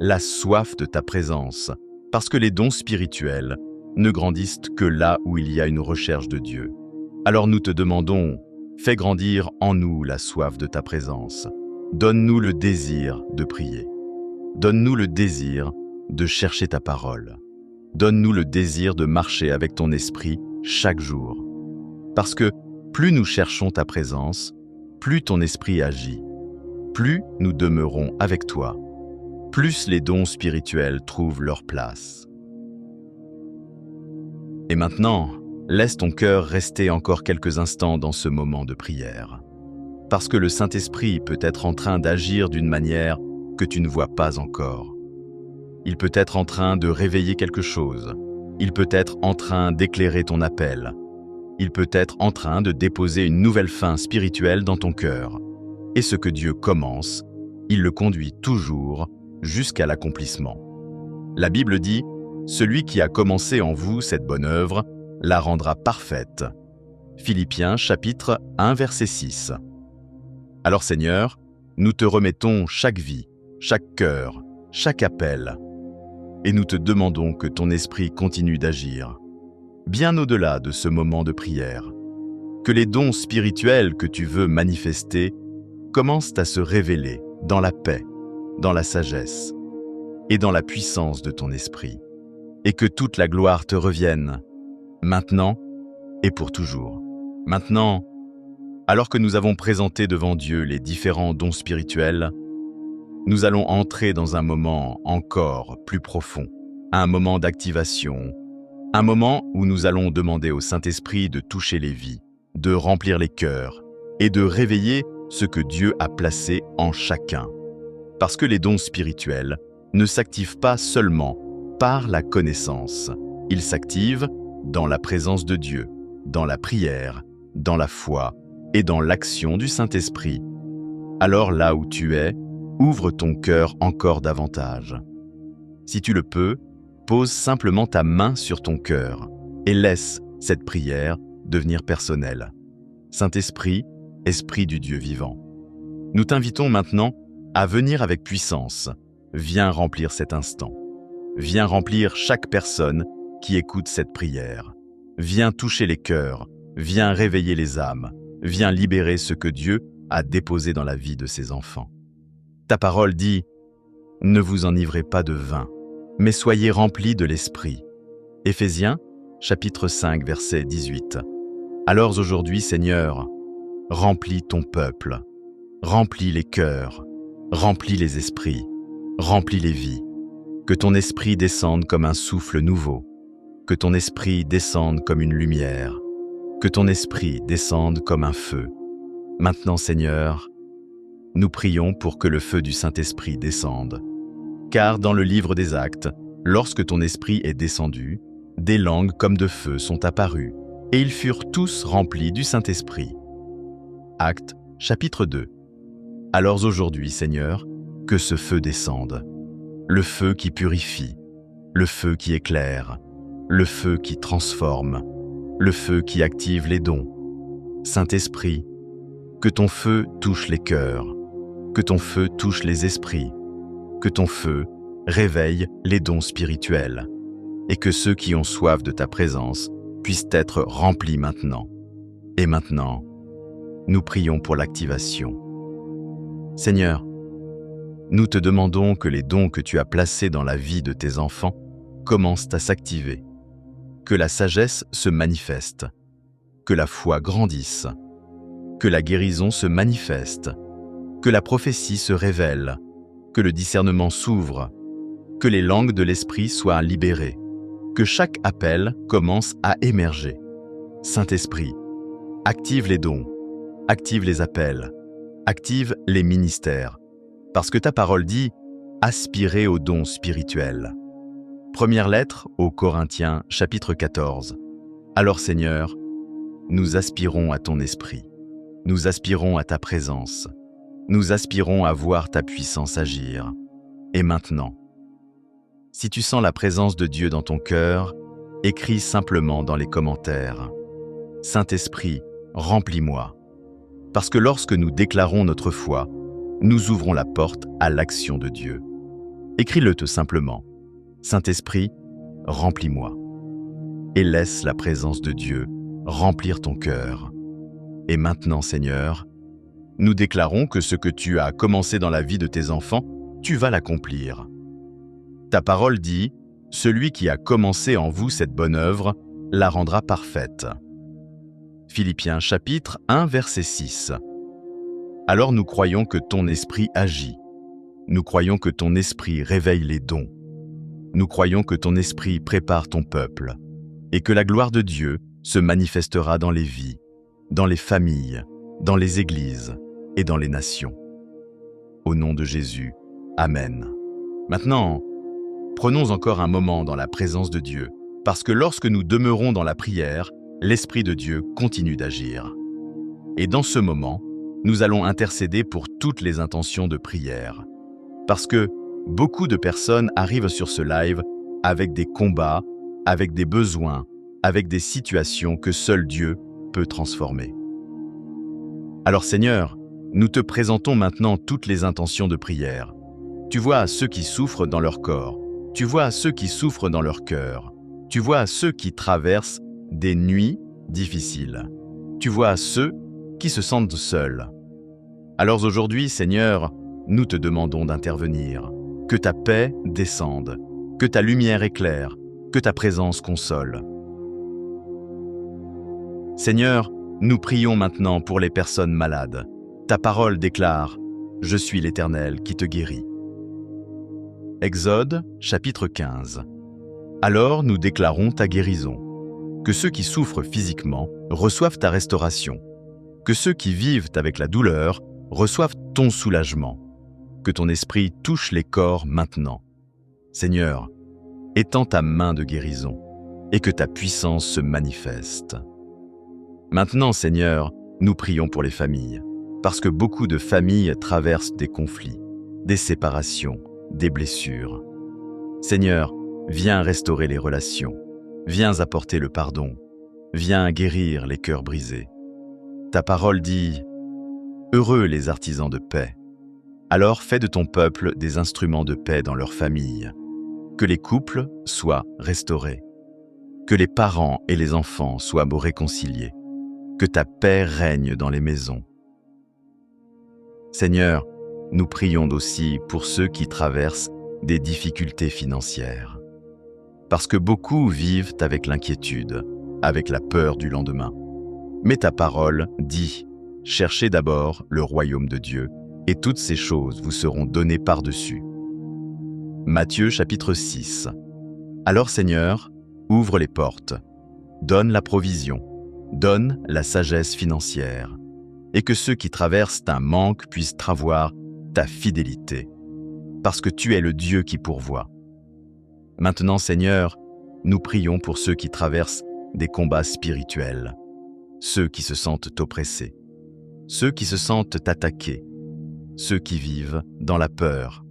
La soif de ta présence, Parce que les dons spirituels ne grandissent que là où il y a une recherche de Dieu. Alors nous te demandons, fais grandir en nous la soif de ta présence. Donne-nous le désir de prier. Donne-nous le désir de chercher ta parole. Donne-nous le désir de marcher avec ton esprit chaque jour. Parce que plus nous cherchons ta présence, plus ton esprit agit. Plus nous demeurons avec toi, plus les dons spirituels trouvent leur place. Et maintenant, laisse ton cœur rester encore quelques instants dans ce moment de prière. Parce que le Saint-Esprit peut être en train d'agir d'une manière que tu ne vois pas encore. Il peut être en train de réveiller quelque chose. Il peut être en train d'éclairer ton appel. Il peut être en train de déposer une nouvelle fin spirituelle dans ton cœur. Et ce que Dieu commence, il le conduit toujours jusqu'à l'accomplissement. La Bible dit « Celui qui a commencé en vous cette bonne œuvre la rendra parfaite ». Philippiens chapitre 1 verset 6. Alors Seigneur, nous te remettons chaque vie, chaque cœur, chaque appel, et nous te demandons que ton esprit continue d'agir, bien au-delà de ce moment de prière, que les dons spirituels que tu veux manifester commencent à se révéler dans la paix, dans la sagesse et dans la puissance de ton esprit, et que toute la gloire te revienne, maintenant et pour toujours. Maintenant, alors que nous avons présenté devant Dieu les différents dons spirituels, nous allons entrer dans un moment encore plus profond, un moment d'activation, un moment où nous allons demander au Saint-Esprit de toucher les vies, de remplir les cœurs et de réveiller ce que Dieu a placé en chacun. Parce que les dons spirituels ne s'activent pas seulement par la connaissance, ils s'activent dans la présence de Dieu, dans la prière, dans la foi et dans l'action du Saint-Esprit. Alors là où tu es, ouvre ton cœur encore davantage. Si tu le peux, pose simplement ta main sur ton cœur et laisse cette prière devenir personnelle. Saint-Esprit, Esprit du Dieu vivant, nous t'invitons maintenant à venir avec puissance. Viens remplir cet instant. Viens remplir chaque personne qui écoute cette prière. Viens toucher les cœurs. Viens réveiller les âmes. Viens libérer ce que Dieu a déposé dans la vie de ses enfants. Ta parole dit « Ne vous enivrez pas de vin, mais soyez remplis de l'Esprit ». Éphésiens, chapitre 5, verset 18. Alors aujourd'hui, Seigneur, remplis ton peuple, remplis les cœurs, remplis les esprits, remplis les vies. Que ton esprit descende comme un souffle nouveau, que ton esprit descende comme une lumière, que ton esprit descende comme un feu. Maintenant, Seigneur, nous prions pour que le feu du Saint-Esprit descende. Car dans le livre des Actes, lorsque ton esprit est descendu, des langues comme de feu sont apparues, et ils furent tous remplis du Saint-Esprit. Actes, chapitre 2. Alors aujourd'hui, Seigneur, que ce feu descende. Le feu qui purifie, le feu qui éclaire, le feu qui transforme, le feu qui active les dons. Saint-Esprit, que ton feu touche les cœurs, que ton feu touche les esprits, que ton feu réveille les dons spirituels, et que ceux qui ont soif de ta présence puissent être remplis maintenant. Et maintenant, nous prions pour l'activation. Seigneur, nous te demandons que les dons que tu as placés dans la vie de tes enfants commencent à s'activer, que la sagesse se manifeste, que la foi grandisse, que la guérison se manifeste, que la prophétie se révèle, que le discernement s'ouvre, que les langues de l'esprit soient libérées, que chaque appel commence à émerger. Saint-Esprit, active les dons, active les appels, active les ministères, parce que ta parole dit « aspirez aux dons spirituels ». Première lettre aux Corinthiens, chapitre 14. Alors Seigneur, nous aspirons à ton esprit, nous aspirons à ta présence, nous aspirons à voir ta puissance agir. Et maintenant, si tu sens la présence de Dieu dans ton cœur, écris simplement dans les commentaires « Saint-Esprit, remplis-moi ». Parce que lorsque nous déclarons notre foi, nous ouvrons la porte à l'action de Dieu. Écris-le tout simplement. « Saint-Esprit, remplis-moi. Et laisse la présence de Dieu remplir ton cœur. Et maintenant, Seigneur, nous déclarons que ce que tu as commencé dans la vie de tes enfants, tu vas l'accomplir. Ta parole dit, « Celui qui a commencé en vous cette bonne œuvre, la rendra parfaite. » Philippiens chapitre 1, verset 6. Alors nous croyons que ton esprit agit. Nous croyons que ton esprit réveille les dons. Nous croyons que ton esprit prépare ton peuple et que la gloire de Dieu se manifestera dans les vies, dans les familles, dans les églises et dans les nations. Au nom de Jésus, Amen. Maintenant, prenons encore un moment dans la présence de Dieu, parce que lorsque nous demeurons dans la prière, l'Esprit de Dieu continue d'agir. Et dans ce moment, nous allons intercéder pour toutes les intentions de prière. Parce que beaucoup de personnes arrivent sur ce live avec des combats, avec des besoins, avec des situations que seul Dieu peut transformer. Alors Seigneur, nous te présentons maintenant toutes les intentions de prière. Tu vois ceux qui souffrent dans leur corps, tu vois ceux qui souffrent dans leur cœur, tu vois ceux qui traversent des nuits difficiles, tu vois ceux qui se sentent seuls. Alors aujourd'hui, Seigneur, nous te demandons d'intervenir, que ta paix descende, que ta lumière éclaire, que ta présence console. Seigneur, nous prions maintenant pour les personnes malades. Ta parole déclare « Je suis l'Éternel qui te guérit ». Exode, chapitre 15. Alors nous déclarons ta guérison. Que ceux qui souffrent physiquement reçoivent ta restauration. Que ceux qui vivent avec la douleur reçoivent ton soulagement. Que ton esprit touche les corps maintenant. Seigneur, étends ta main de guérison et que ta puissance se manifeste. Maintenant, Seigneur, nous prions pour les familles, parce que beaucoup de familles traversent des conflits, des séparations, des blessures. Seigneur, viens restaurer les relations, viens apporter le pardon, viens guérir les cœurs brisés. Ta parole dit « Heureux les artisans de paix ». Alors fais de ton peuple des instruments de paix dans leur famille, que les couples soient restaurés, que les parents et les enfants soient réconciliés, que ta paix règne dans les maisons. Seigneur, nous prions aussi pour ceux qui traversent des difficultés financières. Parce que beaucoup vivent avec l'inquiétude, avec la peur du lendemain. Mais ta parole dit « Cherchez d'abord le royaume de Dieu, et toutes ces choses vous seront données par-dessus. » Matthieu chapitre 6. Alors Seigneur, ouvre les portes, donne la provision, donne la sagesse financière, et que ceux qui traversent un manque puissent avoir ta fidélité, parce que tu es le Dieu qui pourvoit. Maintenant, Seigneur, nous prions pour ceux qui traversent des combats spirituels, ceux qui se sentent oppressés, ceux qui se sentent attaqués, ceux qui vivent dans la peur.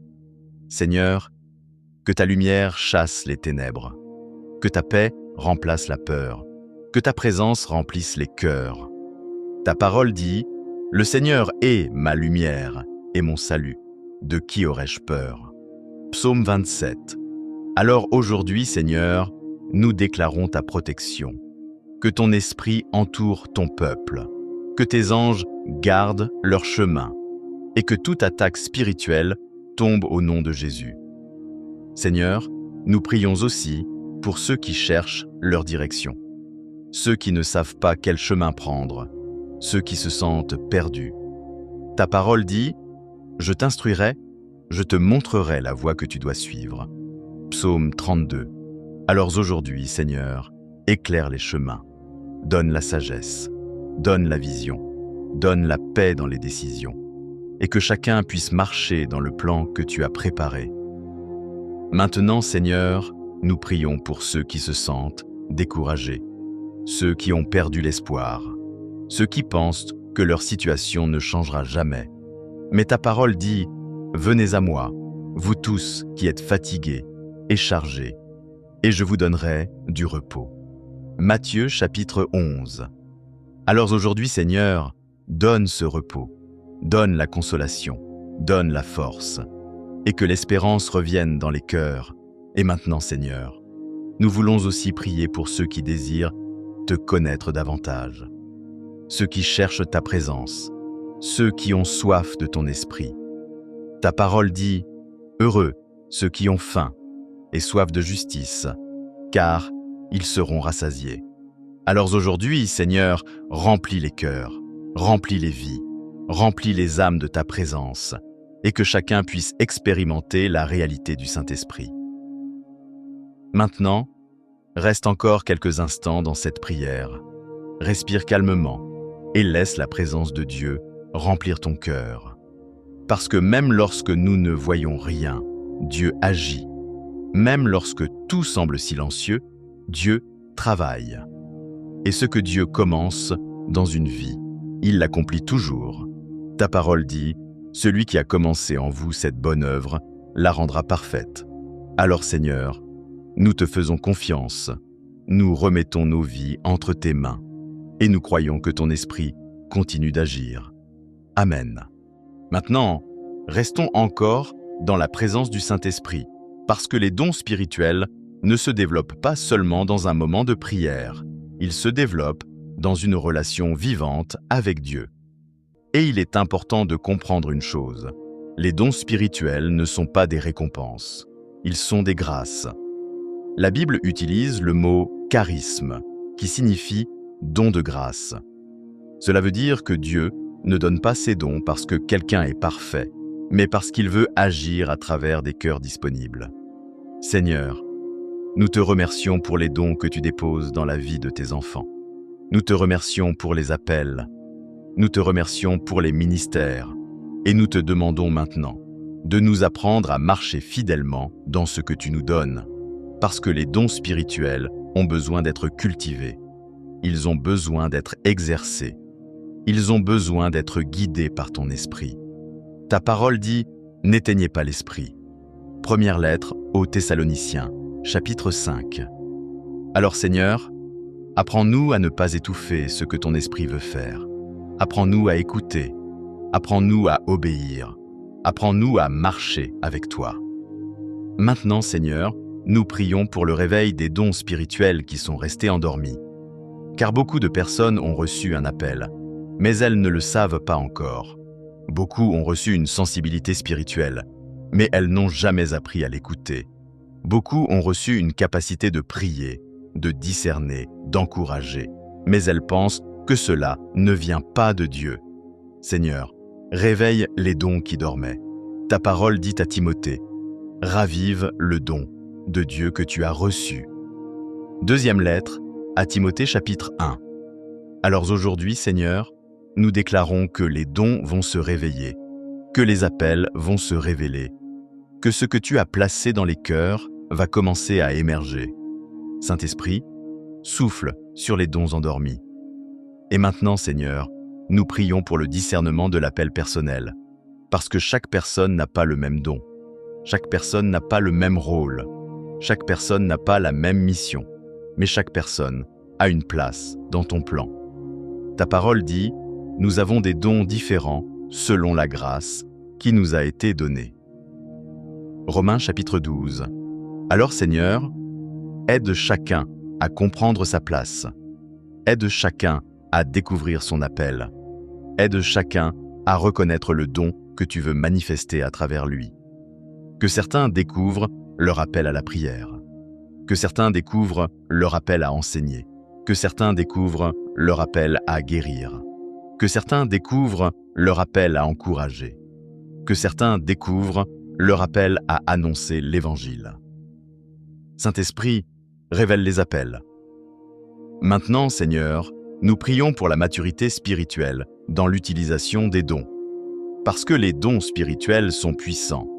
Seigneur, que ta lumière chasse les ténèbres, que ta paix remplace la peur, que ta présence remplisse les cœurs. Ta parole dit « Le Seigneur est ma lumière et mon salut. De qui aurais-je peur ?» Psaume 27. Alors aujourd'hui, Seigneur, nous déclarons ta protection. Que ton esprit entoure ton peuple, que tes anges gardent leur chemin, et que toute attaque spirituelle tombe au nom de Jésus. Seigneur, nous prions aussi pour ceux qui cherchent leur direction, ceux qui ne savent pas quel chemin prendre, ceux qui se sentent perdus. Ta parole dit « Je t'instruirai, je te montrerai la voie que tu dois suivre ». Psaume 32. Alors aujourd'hui, Seigneur, éclaire les chemins, donne la sagesse, donne la vision, donne la paix dans les décisions, et que chacun puisse marcher dans le plan que tu as préparé. Maintenant, Seigneur, nous prions pour ceux qui se sentent découragés, ceux qui ont perdu l'espoir, ceux qui pensent que leur situation ne changera jamais. Mais ta parole dit « Venez à moi, vous tous qui êtes fatigués et chargés, et je vous donnerai du repos. » Matthieu chapitre 11. Alors aujourd'hui, Seigneur, donne ce repos, donne la consolation, donne la force, et que l'espérance revienne dans les cœurs. Et maintenant, Seigneur, nous voulons aussi prier pour ceux qui désirent te connaître davantage, ceux qui cherchent ta présence, ceux qui ont soif de ton esprit. Ta parole dit « Heureux ceux qui ont faim et soif de justice, car ils seront rassasiés. » Alors aujourd'hui, Seigneur, remplis les cœurs, remplis les vies, remplis les âmes de ta présence, et que chacun puisse expérimenter la réalité du Saint-Esprit. Maintenant, reste encore quelques instants dans cette prière. Respire calmement et laisse la présence de Dieu remplir ton cœur. Parce que même lorsque nous ne voyons rien, Dieu agit. Même lorsque tout semble silencieux, Dieu travaille. Et ce que Dieu commence dans une vie, il l'accomplit toujours. Ta parole dit « Celui qui a commencé en vous cette bonne œuvre la rendra parfaite. » Alors Seigneur, nous te faisons confiance, nous remettons nos vies entre tes mains et nous croyons que ton esprit continue d'agir. Amen. Maintenant, restons encore dans la présence du Saint-Esprit, parce que les dons spirituels ne se développent pas seulement dans un moment de prière, ils se développent dans une relation vivante avec Dieu. Et il est important de comprendre une chose, les dons spirituels ne sont pas des récompenses, ils sont des grâces. La Bible utilise le mot « charisme » qui signifie « don de grâce ». Cela veut dire que Dieu ne donne pas ses dons parce que quelqu'un est parfait, mais parce qu'il veut agir à travers des cœurs disponibles. Seigneur, nous te remercions pour les dons que tu déposes dans la vie de tes enfants. Nous te remercions pour les appels. Nous te remercions pour les ministères. Et nous te demandons maintenant de nous apprendre à marcher fidèlement dans ce que tu nous donnes. Parce que les dons spirituels ont besoin d'être cultivés. Ils ont besoin d'être exercés. Ils ont besoin d'être guidés par ton esprit. Ta parole dit « N'éteignez pas l'esprit ». Première lettre aux Thessaloniciens, chapitre 5. Alors Seigneur, apprends-nous à ne pas étouffer ce que ton esprit veut faire. Apprends-nous à écouter. Apprends-nous à obéir. Apprends-nous à marcher avec toi. Maintenant, Seigneur, nous prions pour le réveil des dons spirituels qui sont restés endormis. Car beaucoup de personnes ont reçu un appel, mais elles ne le savent pas encore. Beaucoup ont reçu une sensibilité spirituelle, mais elles n'ont jamais appris à l'écouter. Beaucoup ont reçu une capacité de prier, de discerner, d'encourager, mais elles pensent que cela ne vient pas de Dieu. Seigneur, réveille les dons qui dormaient. Ta parole dit à Timothée, « Ravive le don de Dieu que tu as reçu. » Deuxième lettre, à Timothée chapitre 1. Alors aujourd'hui, Seigneur, nous déclarons que les dons vont se réveiller, que les appels vont se révéler, que ce que tu as placé dans les cœurs va commencer à émerger. Saint-Esprit, souffle sur les dons endormis. Et maintenant, Seigneur, nous prions pour le discernement de l'appel personnel, parce que chaque personne n'a pas le même don, chaque personne n'a pas le même rôle, chaque personne n'a pas la même mission, mais chaque personne a une place dans ton plan. Ta parole dit, nous avons des dons différents selon la grâce qui nous a été donnée. Romains chapitre 12. Alors Seigneur, aide chacun à comprendre sa place. Aide chacun à découvrir son appel. Aide chacun à reconnaître le don que tu veux manifester à travers lui. Que certains découvrent leur appel à la prière. Que certains découvrent leur appel à enseigner. Que certains découvrent leur appel à guérir. Que certains découvrent leur appel à encourager. Que certains découvrent leur appel à annoncer l'Évangile. Saint-Esprit, révèle les appels. Maintenant, Seigneur, nous prions pour la maturité spirituelle dans l'utilisation des dons. Parce que les dons spirituels sont puissants,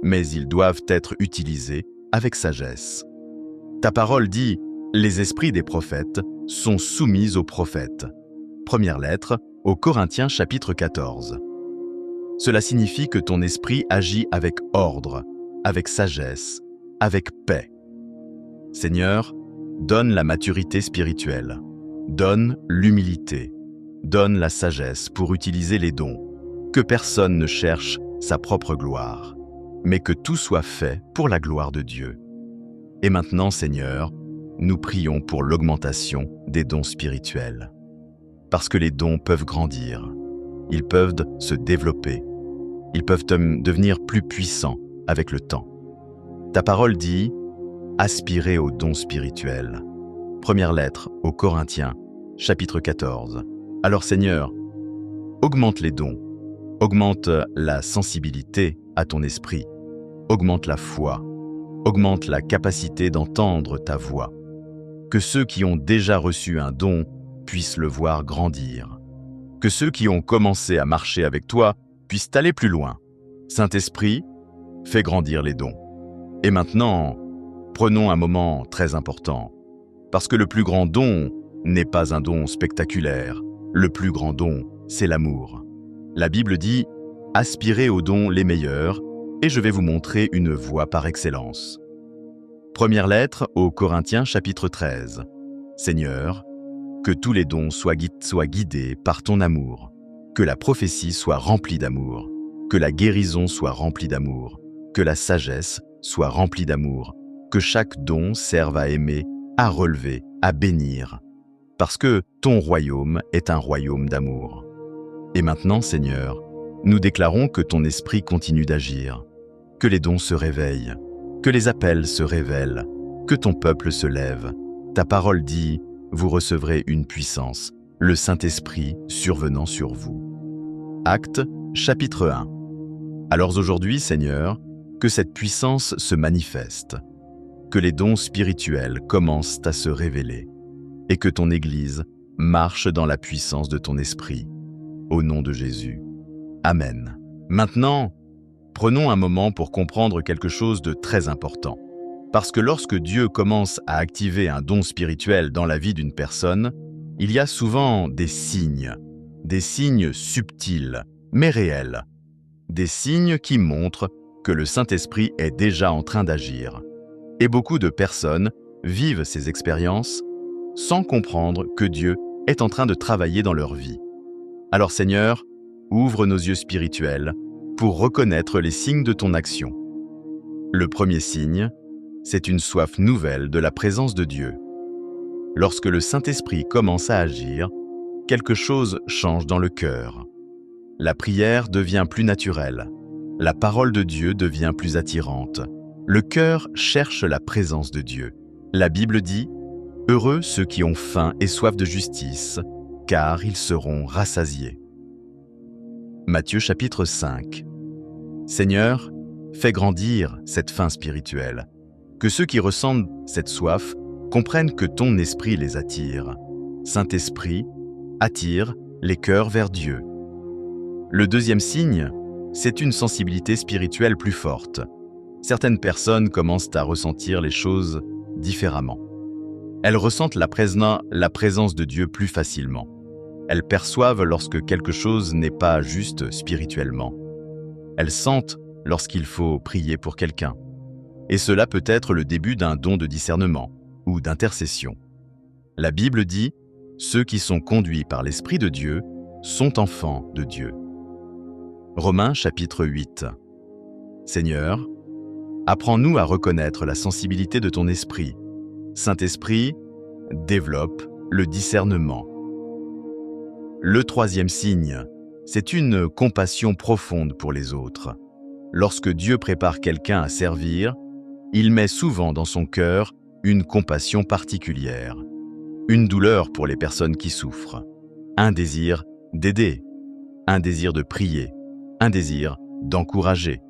mais ils doivent être utilisés avec sagesse. Ta parole dit « Les esprits des prophètes sont soumis aux prophètes ». Première lettre aux Corinthiens chapitre 14. Cela signifie que ton esprit agit avec ordre, avec sagesse, avec paix. Seigneur, donne la maturité spirituelle, donne l'humilité, donne la sagesse pour utiliser les dons, que personne ne cherche sa propre gloire, mais que tout soit fait pour la gloire de Dieu. Et maintenant, Seigneur, nous prions pour l'augmentation des dons spirituels. Parce que les dons peuvent grandir, ils peuvent se développer, ils peuvent devenir plus puissants avec le temps. Ta parole dit « Aspirez aux dons spirituels ». Première lettre aux Corinthiens, chapitre 14. Alors Seigneur, augmente les dons, augmente la sensibilité à ton esprit, augmente la foi, augmente la capacité d'entendre ta voix. Que ceux qui ont déjà reçu un don puissent le voir grandir. Que ceux qui ont commencé à marcher avec toi puissent aller plus loin. Saint-Esprit, fais grandir les dons. Et maintenant, prenons un moment très important, parce que le plus grand don n'est pas un don spectaculaire. Le plus grand don, c'est l'amour. La Bible dit « Aspirez aux dons les meilleurs, et je vais vous montrer une voie par excellence. » Première lettre aux Corinthiens chapitre 13. Seigneur, que tous les dons soient guidés par ton amour, que la prophétie soit remplie d'amour, que la guérison soit remplie d'amour, que la sagesse soit remplie d'amour, que chaque don serve à aimer, à relever, à bénir, parce que ton royaume est un royaume d'amour. Et maintenant, Seigneur, nous déclarons que ton esprit continue d'agir, que les dons se réveillent, que les appels se révèlent, que ton peuple se lève. Ta parole dit, vous recevrez une puissance, le Saint-Esprit survenant sur vous. Actes, chapitre 1. Alors aujourd'hui, Seigneur, que cette puissance se manifeste, que les dons spirituels commencent à se révéler, et que ton Église marche dans la puissance de ton Esprit. Au nom de Jésus. Amen. Maintenant, prenons un moment pour comprendre quelque chose de très important. Parce que lorsque Dieu commence à activer un don spirituel dans la vie d'une personne, il y a souvent des signes subtils, mais réels. Des signes qui montrent que le Saint-Esprit est déjà en train d'agir. Et beaucoup de personnes vivent ces expériences sans comprendre que Dieu est en train de travailler dans leur vie. Alors Seigneur, ouvre nos yeux spirituels pour reconnaître les signes de ton action. Le premier signe, c'est une soif nouvelle de la présence de Dieu. Lorsque le Saint-Esprit commence à agir, quelque chose change dans le cœur. La prière devient plus naturelle. La parole de Dieu devient plus attirante. Le cœur cherche la présence de Dieu. La Bible dit « Heureux ceux qui ont faim et soif de justice, car ils seront rassasiés. » Matthieu chapitre 5. Seigneur, fais grandir cette faim spirituelle, que ceux qui ressentent cette soif comprennent que ton esprit les attire. Saint-Esprit, attire les cœurs vers Dieu. Le deuxième signe, c'est une sensibilité spirituelle plus forte. Certaines personnes commencent à ressentir les choses différemment. Elles ressentent la présence de Dieu plus facilement. Elles perçoivent lorsque quelque chose n'est pas juste spirituellement. Elles sentent lorsqu'il faut prier pour quelqu'un. Et cela peut être le début d'un don de discernement ou d'intercession. La Bible dit « Ceux qui sont conduits par l'Esprit de Dieu sont enfants de Dieu. » Romains chapitre 8. Seigneur, apprends-nous à reconnaître la sensibilité de ton esprit. Saint-Esprit, développe le discernement. Le troisième signe, c'est une compassion profonde pour les autres. Lorsque Dieu prépare quelqu'un à servir, il met souvent dans son cœur une compassion particulière, une douleur pour les personnes qui souffrent, un désir d'aider, un désir de prier, un désir d'encourager.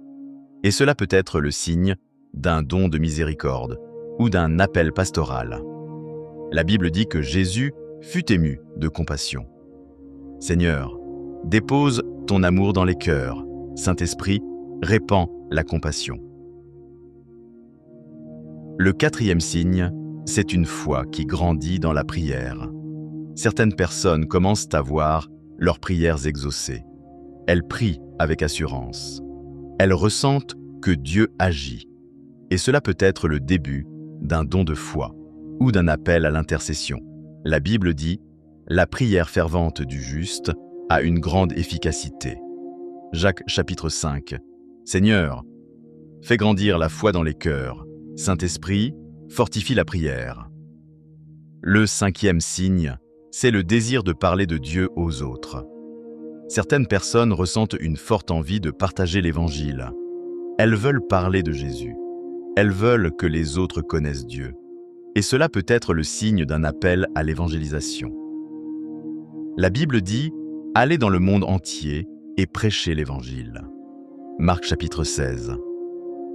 Et cela peut être le signe d'un don de miséricorde ou d'un appel pastoral. La Bible dit que Jésus fut ému de compassion. Seigneur, dépose ton amour dans les cœurs. Saint-Esprit, répand la compassion. Le quatrième signe, c'est une foi qui grandit dans la prière. Certaines personnes commencent à voir leurs prières exaucées. Elles prient avec assurance. Elles ressentent que Dieu agit. Et cela peut être le début d'un don de foi ou d'un appel à l'intercession. La Bible dit « La prière fervente du juste a une grande efficacité. » Jacques chapitre 5. Seigneur, fais grandir la foi dans les cœurs. Saint-Esprit, fortifie la prière. Le cinquième signe, c'est le désir de parler de Dieu aux autres. Certaines personnes ressentent une forte envie de partager l'Évangile. Elles veulent parler de Jésus. Elles veulent que les autres connaissent Dieu. Et cela peut être le signe d'un appel à l'évangélisation. La Bible dit « Allez dans le monde entier et prêchez l'Évangile ». Marc chapitre 16.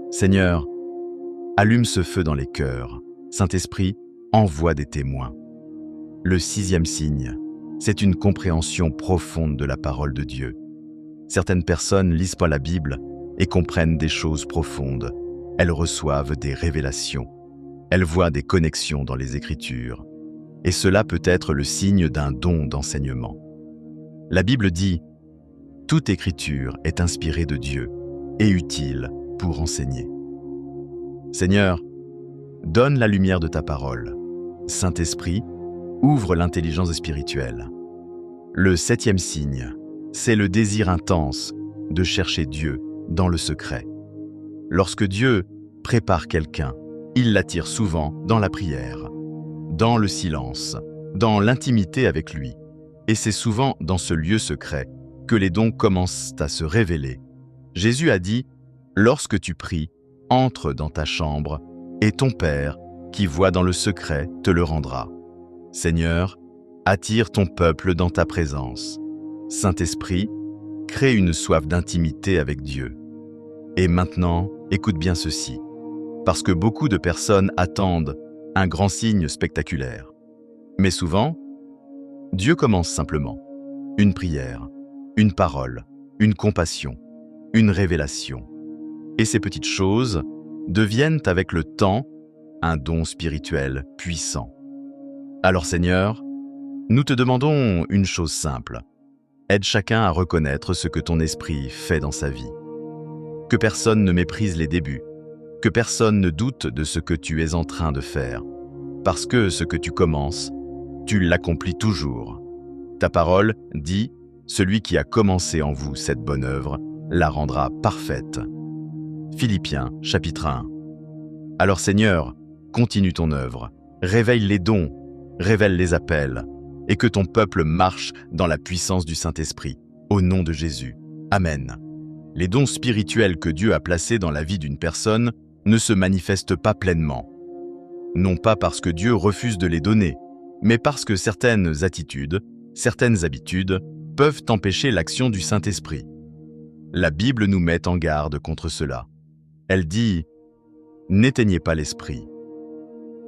Seigneur, allume ce feu dans les cœurs. Saint-Esprit, envoie des témoins. Le sixième signe, c'est une compréhension profonde de la parole de Dieu. Certaines personnes lisent pas la Bible et comprennent des choses profondes. Elles reçoivent des révélations. Elles voient des connexions dans les Écritures. Et cela peut être le signe d'un don d'enseignement. La Bible dit « Toute Écriture est inspirée de Dieu et utile pour enseigner ». Seigneur, donne la lumière de ta parole. Saint-Esprit, ouvre l'intelligence spirituelle. Le septième signe, c'est le désir intense de chercher Dieu dans le secret. Lorsque Dieu prépare quelqu'un, il l'attire souvent dans la prière, dans le silence, dans l'intimité avec lui. Et c'est souvent dans ce lieu secret que les dons commencent à se révéler. Jésus a dit « Lorsque tu pries, entre dans ta chambre, et ton Père, qui voit dans le secret, te le rendra. Seigneur, attire ton peuple dans ta présence. Saint-Esprit, crée une soif d'intimité avec Dieu. Et maintenant, écoute bien ceci, parce que beaucoup de personnes attendent un grand signe spectaculaire. Mais souvent, Dieu commence simplement. Une prière, une parole, une compassion, une révélation. Et ces petites choses deviennent avec le temps un don spirituel puissant. Alors Seigneur, nous te demandons une chose simple. Aide chacun à reconnaître ce que ton esprit fait dans sa vie. Que personne ne méprise les débuts. Que personne ne doute de ce que tu es en train de faire. Parce que ce que tu commences, tu l'accomplis toujours. Ta parole dit « Celui qui a commencé en vous cette bonne œuvre la rendra parfaite ». Philippiens, chapitre 1. Alors Seigneur, continue ton œuvre, réveille les dons, révèle les appels, et que ton peuple marche dans la puissance du Saint-Esprit, au nom de Jésus. Amen. Les dons spirituels que Dieu a placés dans la vie d'une personne ne se manifestent pas pleinement. Non pas parce que Dieu refuse de les donner, mais parce que certaines attitudes, certaines habitudes peuvent empêcher l'action du Saint-Esprit. La Bible nous met en garde contre cela. Elle dit « N'éteignez pas l'esprit ».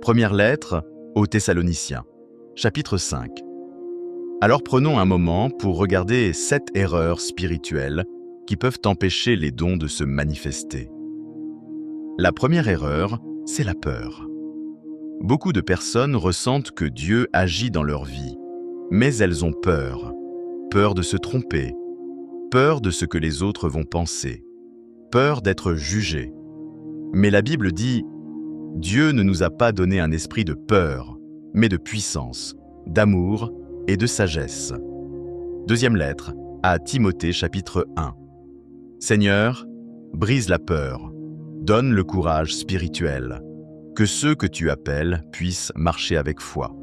Première lettre aux Thessaloniciens, chapitre 5. Alors prenons un moment pour regarder 7 erreurs spirituelles qui peuvent empêcher les dons de se manifester. La première erreur, c'est la peur. Beaucoup de personnes ressentent que Dieu agit dans leur vie, mais elles ont peur. Peur de se tromper, peur de ce que les autres vont penser, peur d'être jugées. Mais la Bible dit « Dieu ne nous a pas donné un esprit de peur, mais de puissance, d'amour et de sagesse. » Deuxième lettre, à Timothée chapitre 1. Seigneur, brise la peur, donne le courage spirituel, que ceux que tu appelles puissent marcher avec foi.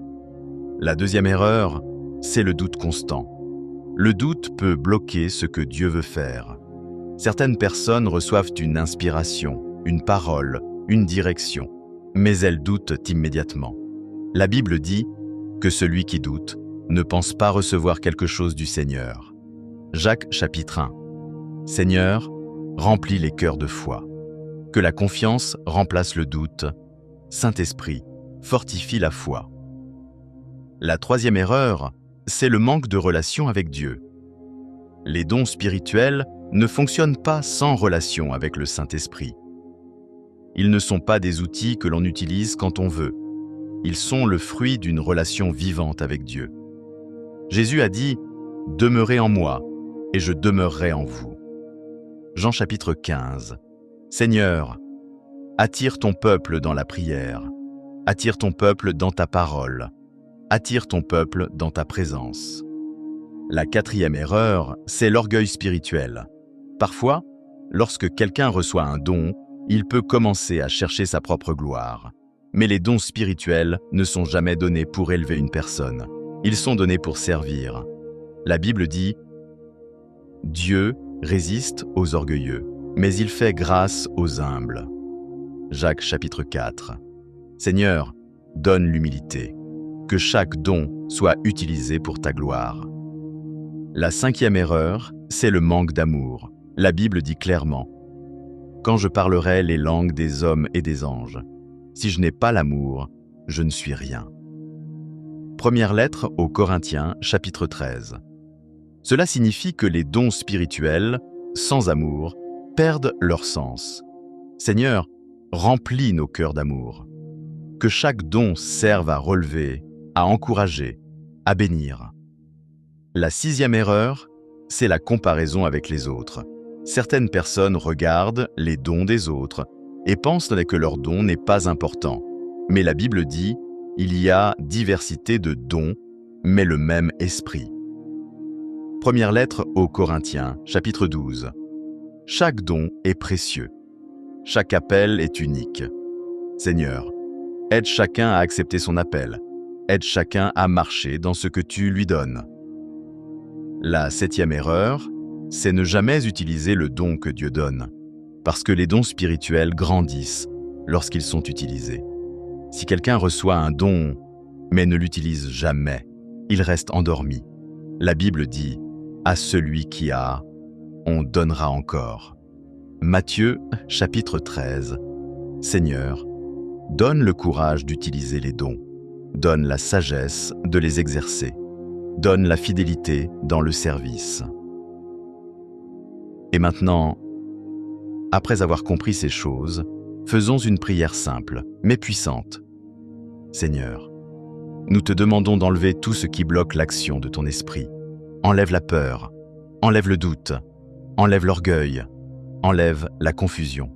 La deuxième erreur, c'est le doute constant. Le doute peut bloquer ce que Dieu veut faire. Certaines personnes reçoivent une inspiration, une parole, une direction, mais elles doutent immédiatement. La Bible dit que celui qui doute ne pense pas recevoir quelque chose du Seigneur. Jacques chapitre 1. Seigneur, remplis les cœurs de foi. Que la confiance remplace le doute. Saint-Esprit, fortifie la foi. La troisième erreur, c'est le manque de relation avec Dieu. Les dons spirituels ne fonctionnent pas sans relation avec le Saint-Esprit. Ils ne sont pas des outils que l'on utilise quand on veut. Ils sont le fruit d'une relation vivante avec Dieu. Jésus a dit « Demeurez en moi, et je demeurerai en vous ». Jean chapitre 15. Seigneur, attire ton peuple dans la prière, attire ton peuple dans ta parole, attire ton peuple dans ta présence. La quatrième erreur, c'est l'orgueil spirituel. Parfois, lorsque quelqu'un reçoit un don, il peut commencer à chercher sa propre gloire. Mais les dons spirituels ne sont jamais donnés pour élever une personne. Ils sont donnés pour servir. La Bible dit « Dieu résiste aux orgueilleux, mais il fait grâce aux humbles. » Jacques chapitre 4. Seigneur, donne l'humilité, que chaque don soit utilisé pour ta gloire. La 5e erreur, c'est le manque d'amour. La Bible dit clairement « Quand je parlerai les langues des hommes et des anges, si je n'ai pas l'amour, je ne suis rien. » Première lettre aux Corinthiens, chapitre 13. Cela signifie que les dons spirituels, sans amour, perdent leur sens. Seigneur, remplis nos cœurs d'amour. Que chaque don serve à relever, à encourager, à bénir. La 6e erreur, c'est la comparaison avec les autres. Certaines personnes regardent les dons des autres et pensent que leur don n'est pas important. Mais la Bible dit « Il y a diversité de dons, mais le même esprit. » Première lettre aux Corinthiens, chapitre 12. Chaque don est précieux. Chaque appel est unique. Seigneur, aide chacun à accepter son appel. Aide chacun à marcher dans ce que tu lui donnes. La 7e erreur, c'est ne jamais utiliser le don que Dieu donne, parce que les dons spirituels grandissent lorsqu'ils sont utilisés. Si quelqu'un reçoit un don, mais ne l'utilise jamais, il reste endormi. La Bible dit « À celui qui a, on donnera encore. » Matthieu, chapitre 13. Seigneur, donne le courage d'utiliser les dons. Donne la sagesse de les exercer. Donne la fidélité dans le service. Et maintenant, après avoir compris ces choses, faisons une prière simple, mais puissante. Seigneur, nous te demandons d'enlever tout ce qui bloque l'action de ton esprit. Enlève la peur, enlève le doute, enlève l'orgueil, enlève la confusion.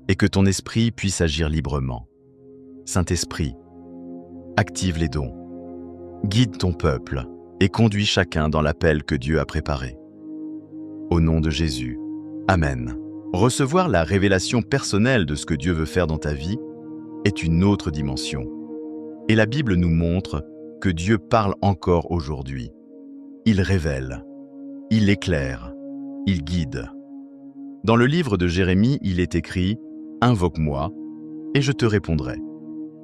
Et que ton esprit puisse agir librement. Saint-Esprit, active les dons. Guide ton peuple et conduis chacun dans l'appel que Dieu a préparé. Au nom de Jésus, Amen. Recevoir la révélation personnelle de ce que Dieu veut faire dans ta vie est une autre dimension. Et la Bible nous montre que Dieu parle encore aujourd'hui. Il révèle, il éclaire, il guide. Dans le livre de Jérémie, il est écrit « Invoque-moi, et je te répondrai.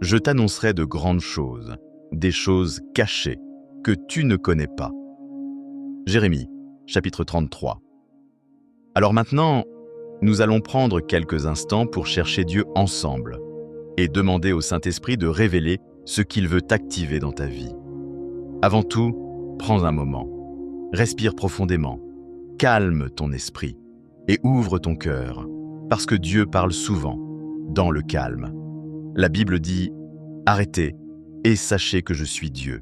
Je t'annoncerai de grandes choses, des choses cachées que tu ne connais pas. » Jérémie, chapitre 33. Alors maintenant, nous allons prendre quelques instants pour chercher Dieu ensemble et demander au Saint-Esprit de révéler ce qu'il veut activer dans ta vie. Avant tout, prends un moment, respire profondément, calme ton esprit et ouvre ton cœur, parce que Dieu parle souvent dans le calme. La Bible dit « Arrêtez et sachez que je suis Dieu »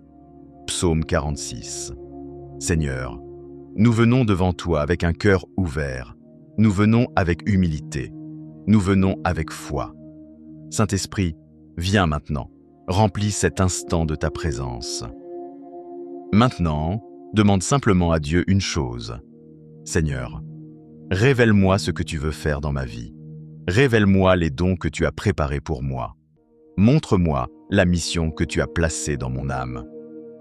Psaume 46. Seigneur, nous venons devant toi avec un cœur ouvert. Nous venons avec humilité. Nous venons avec foi. Saint-Esprit, viens maintenant, remplis cet instant de ta présence. Maintenant, demande simplement à Dieu une chose. Seigneur, révèle-moi ce que tu veux faire dans ma vie. Révèle-moi les dons que tu as préparés pour moi. Montre-moi la mission que tu as placée dans mon âme.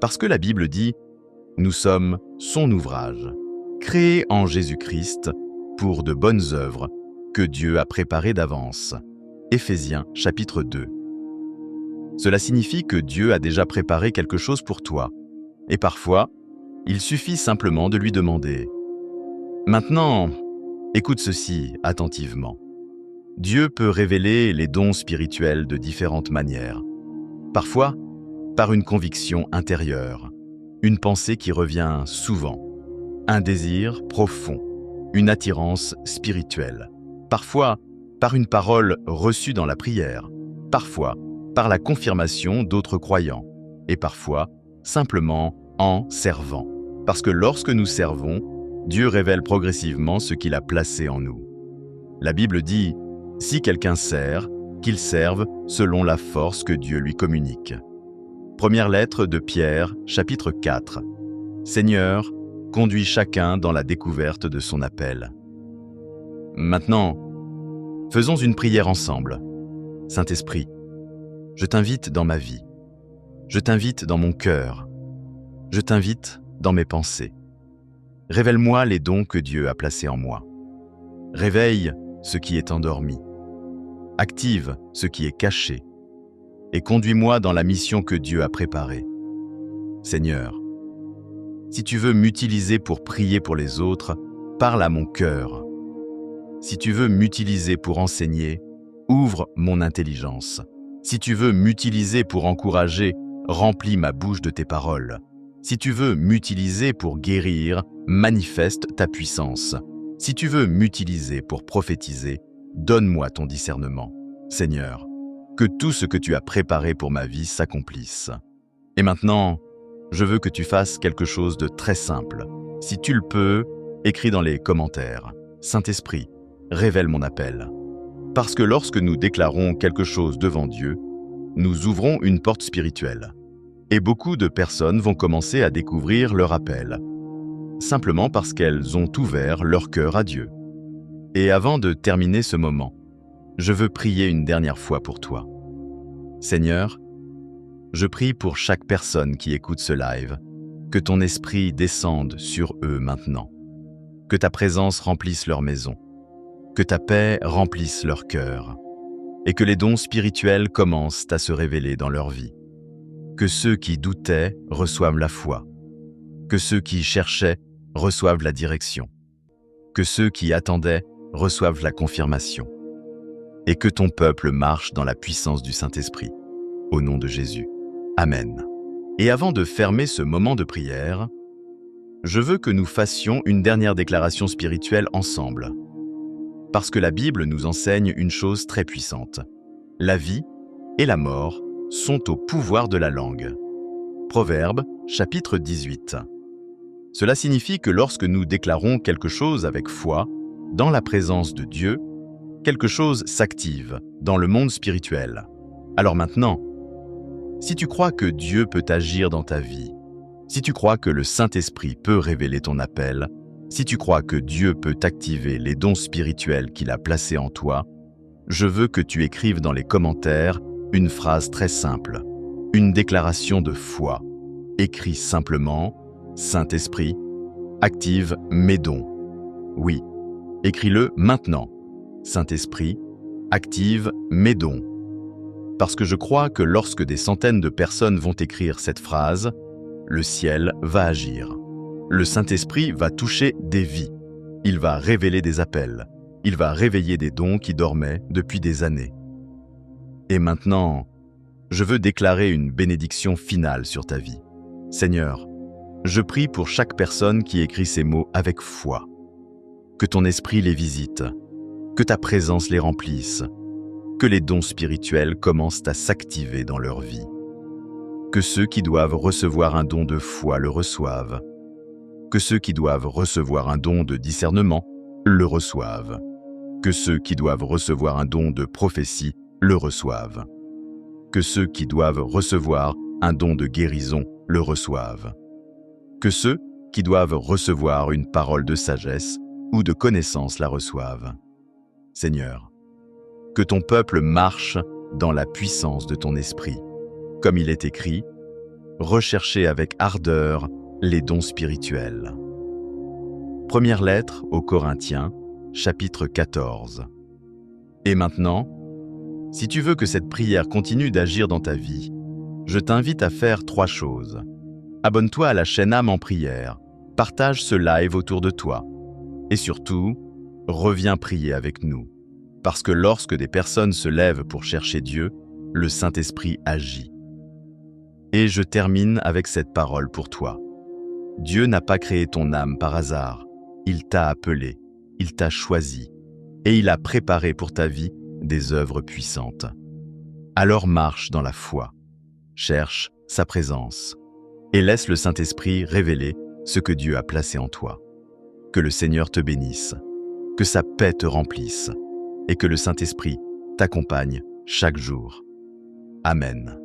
Parce que la Bible dit « Nous sommes son ouvrage, créé en Jésus-Christ pour de bonnes œuvres que Dieu a préparées d'avance. » Éphésiens chapitre 2. Cela signifie que Dieu a déjà préparé quelque chose pour toi. Et parfois, il suffit simplement de lui demander. Maintenant, écoute ceci attentivement. Dieu peut révéler les dons spirituels de différentes manières. Parfois, par une conviction intérieure, une pensée qui revient souvent, un désir profond, une attirance spirituelle. Parfois, par une parole reçue dans la prière. Parfois, par la confirmation d'autres croyants. Et parfois, simplement en servant. Parce que lorsque nous servons, Dieu révèle progressivement ce qu'il a placé en nous. La Bible dit « Si quelqu'un sert, qu'il serve selon la force que Dieu lui communique. » Première lettre de Pierre, chapitre 4. Seigneur, conduis chacun dans la découverte de son appel. Maintenant, faisons une prière ensemble. Saint-Esprit, Je t'invite dans ma vie. Je t'invite dans mon cœur. Je t'invite dans mes pensées. Révèle-moi les dons que Dieu a placés en moi. Réveille ce qui est endormi. Active ce qui est caché. Et conduis-moi dans la mission que Dieu a préparée. Seigneur, si tu veux m'utiliser pour prier pour les autres, parle à mon cœur. Si tu veux m'utiliser pour enseigner, ouvre mon intelligence. Si tu veux m'utiliser pour encourager, remplis ma bouche de tes paroles. Si tu veux m'utiliser pour guérir, manifeste ta puissance. Si tu veux m'utiliser pour prophétiser, donne-moi ton discernement. Seigneur, que tout ce que tu as préparé pour ma vie s'accomplisse. Et maintenant, je veux que tu fasses quelque chose de très simple. Si tu le peux, écris dans les commentaires. Saint-Esprit, révèle mon appel. Parce que lorsque nous déclarons quelque chose devant Dieu, nous ouvrons une porte spirituelle. Et beaucoup de personnes vont commencer à découvrir leur appel, simplement parce qu'elles ont ouvert leur cœur à Dieu. Et avant de terminer ce moment, je veux prier une dernière fois pour toi. Seigneur, je prie pour chaque personne qui écoute ce live, que ton esprit descende sur eux maintenant, que ta présence remplisse leur maison, que ta paix remplisse leur cœur, et que les dons spirituels commencent à se révéler dans leur vie. Que ceux qui doutaient reçoivent la foi, que ceux qui cherchaient reçoivent la direction, que ceux qui attendaient reçoivent la confirmation, et que ton peuple marche dans la puissance du Saint-Esprit. Au nom de Jésus. Amen. Et avant de fermer ce moment de prière, je veux que nous fassions une dernière déclaration spirituelle ensemble. Parce que la Bible nous enseigne une chose très puissante. La vie et la mort sont au pouvoir de la langue. Proverbe, chapitre 18. Cela signifie que lorsque nous déclarons quelque chose avec foi, dans la présence de Dieu, quelque chose s'active dans le monde spirituel. Alors maintenant, si tu crois que Dieu peut agir dans ta vie, si tu crois que le Saint-Esprit peut révéler ton appel, si tu crois que Dieu peut activer les dons spirituels qu'il a placés en toi, je veux que tu écrives dans les commentaires une phrase très simple, une déclaration de foi. Écris simplement « Saint-Esprit, active mes dons ». Oui, écris-le maintenant. « Saint-Esprit, active mes dons ». Parce que je crois que lorsque des centaines de personnes vont écrire cette phrase, le ciel va agir. Le Saint-Esprit va toucher des vies. Il va révéler des appels. Il va réveiller des dons qui dormaient depuis des années. Et maintenant, je veux déclarer une bénédiction finale sur ta vie. Seigneur, je prie pour chaque personne qui écrit ces mots avec foi. Que ton esprit les visite, que ta présence les remplisse, que les dons spirituels commencent à s'activer dans leur vie. Que ceux qui doivent recevoir un don de foi le reçoivent. Que ceux qui doivent recevoir un don de discernement le reçoivent. Que ceux qui doivent recevoir un don de prophétie le reçoivent. Que ceux qui doivent recevoir un don de guérison le reçoivent. Que ceux qui doivent recevoir une parole de sagesse ou de connaissance la reçoivent. Seigneur, que ton peuple marche dans la puissance de ton esprit. Comme il est écrit, recherchez avec ardeur les dons spirituels. Première lettre aux Corinthiens, chapitre 14. Et maintenant, si tu veux que cette prière continue d'agir dans ta vie, je t'invite à faire 3 choses. Abonne-toi à la chaîne Âme en prière, partage ce live autour de toi. Et surtout, reviens prier avec nous. Parce que lorsque des personnes se lèvent pour chercher Dieu, le Saint-Esprit agit. Et je termine avec cette parole pour toi. Dieu n'a pas créé ton âme par hasard. Il t'a appelé, il t'a choisi, et il a préparé pour ta vie des œuvres puissantes. Alors marche dans la foi, cherche sa présence, et laisse le Saint-Esprit révéler ce que Dieu a placé en toi. Que le Seigneur te bénisse, que sa paix te remplisse, et que le Saint-Esprit t'accompagne chaque jour. Amen.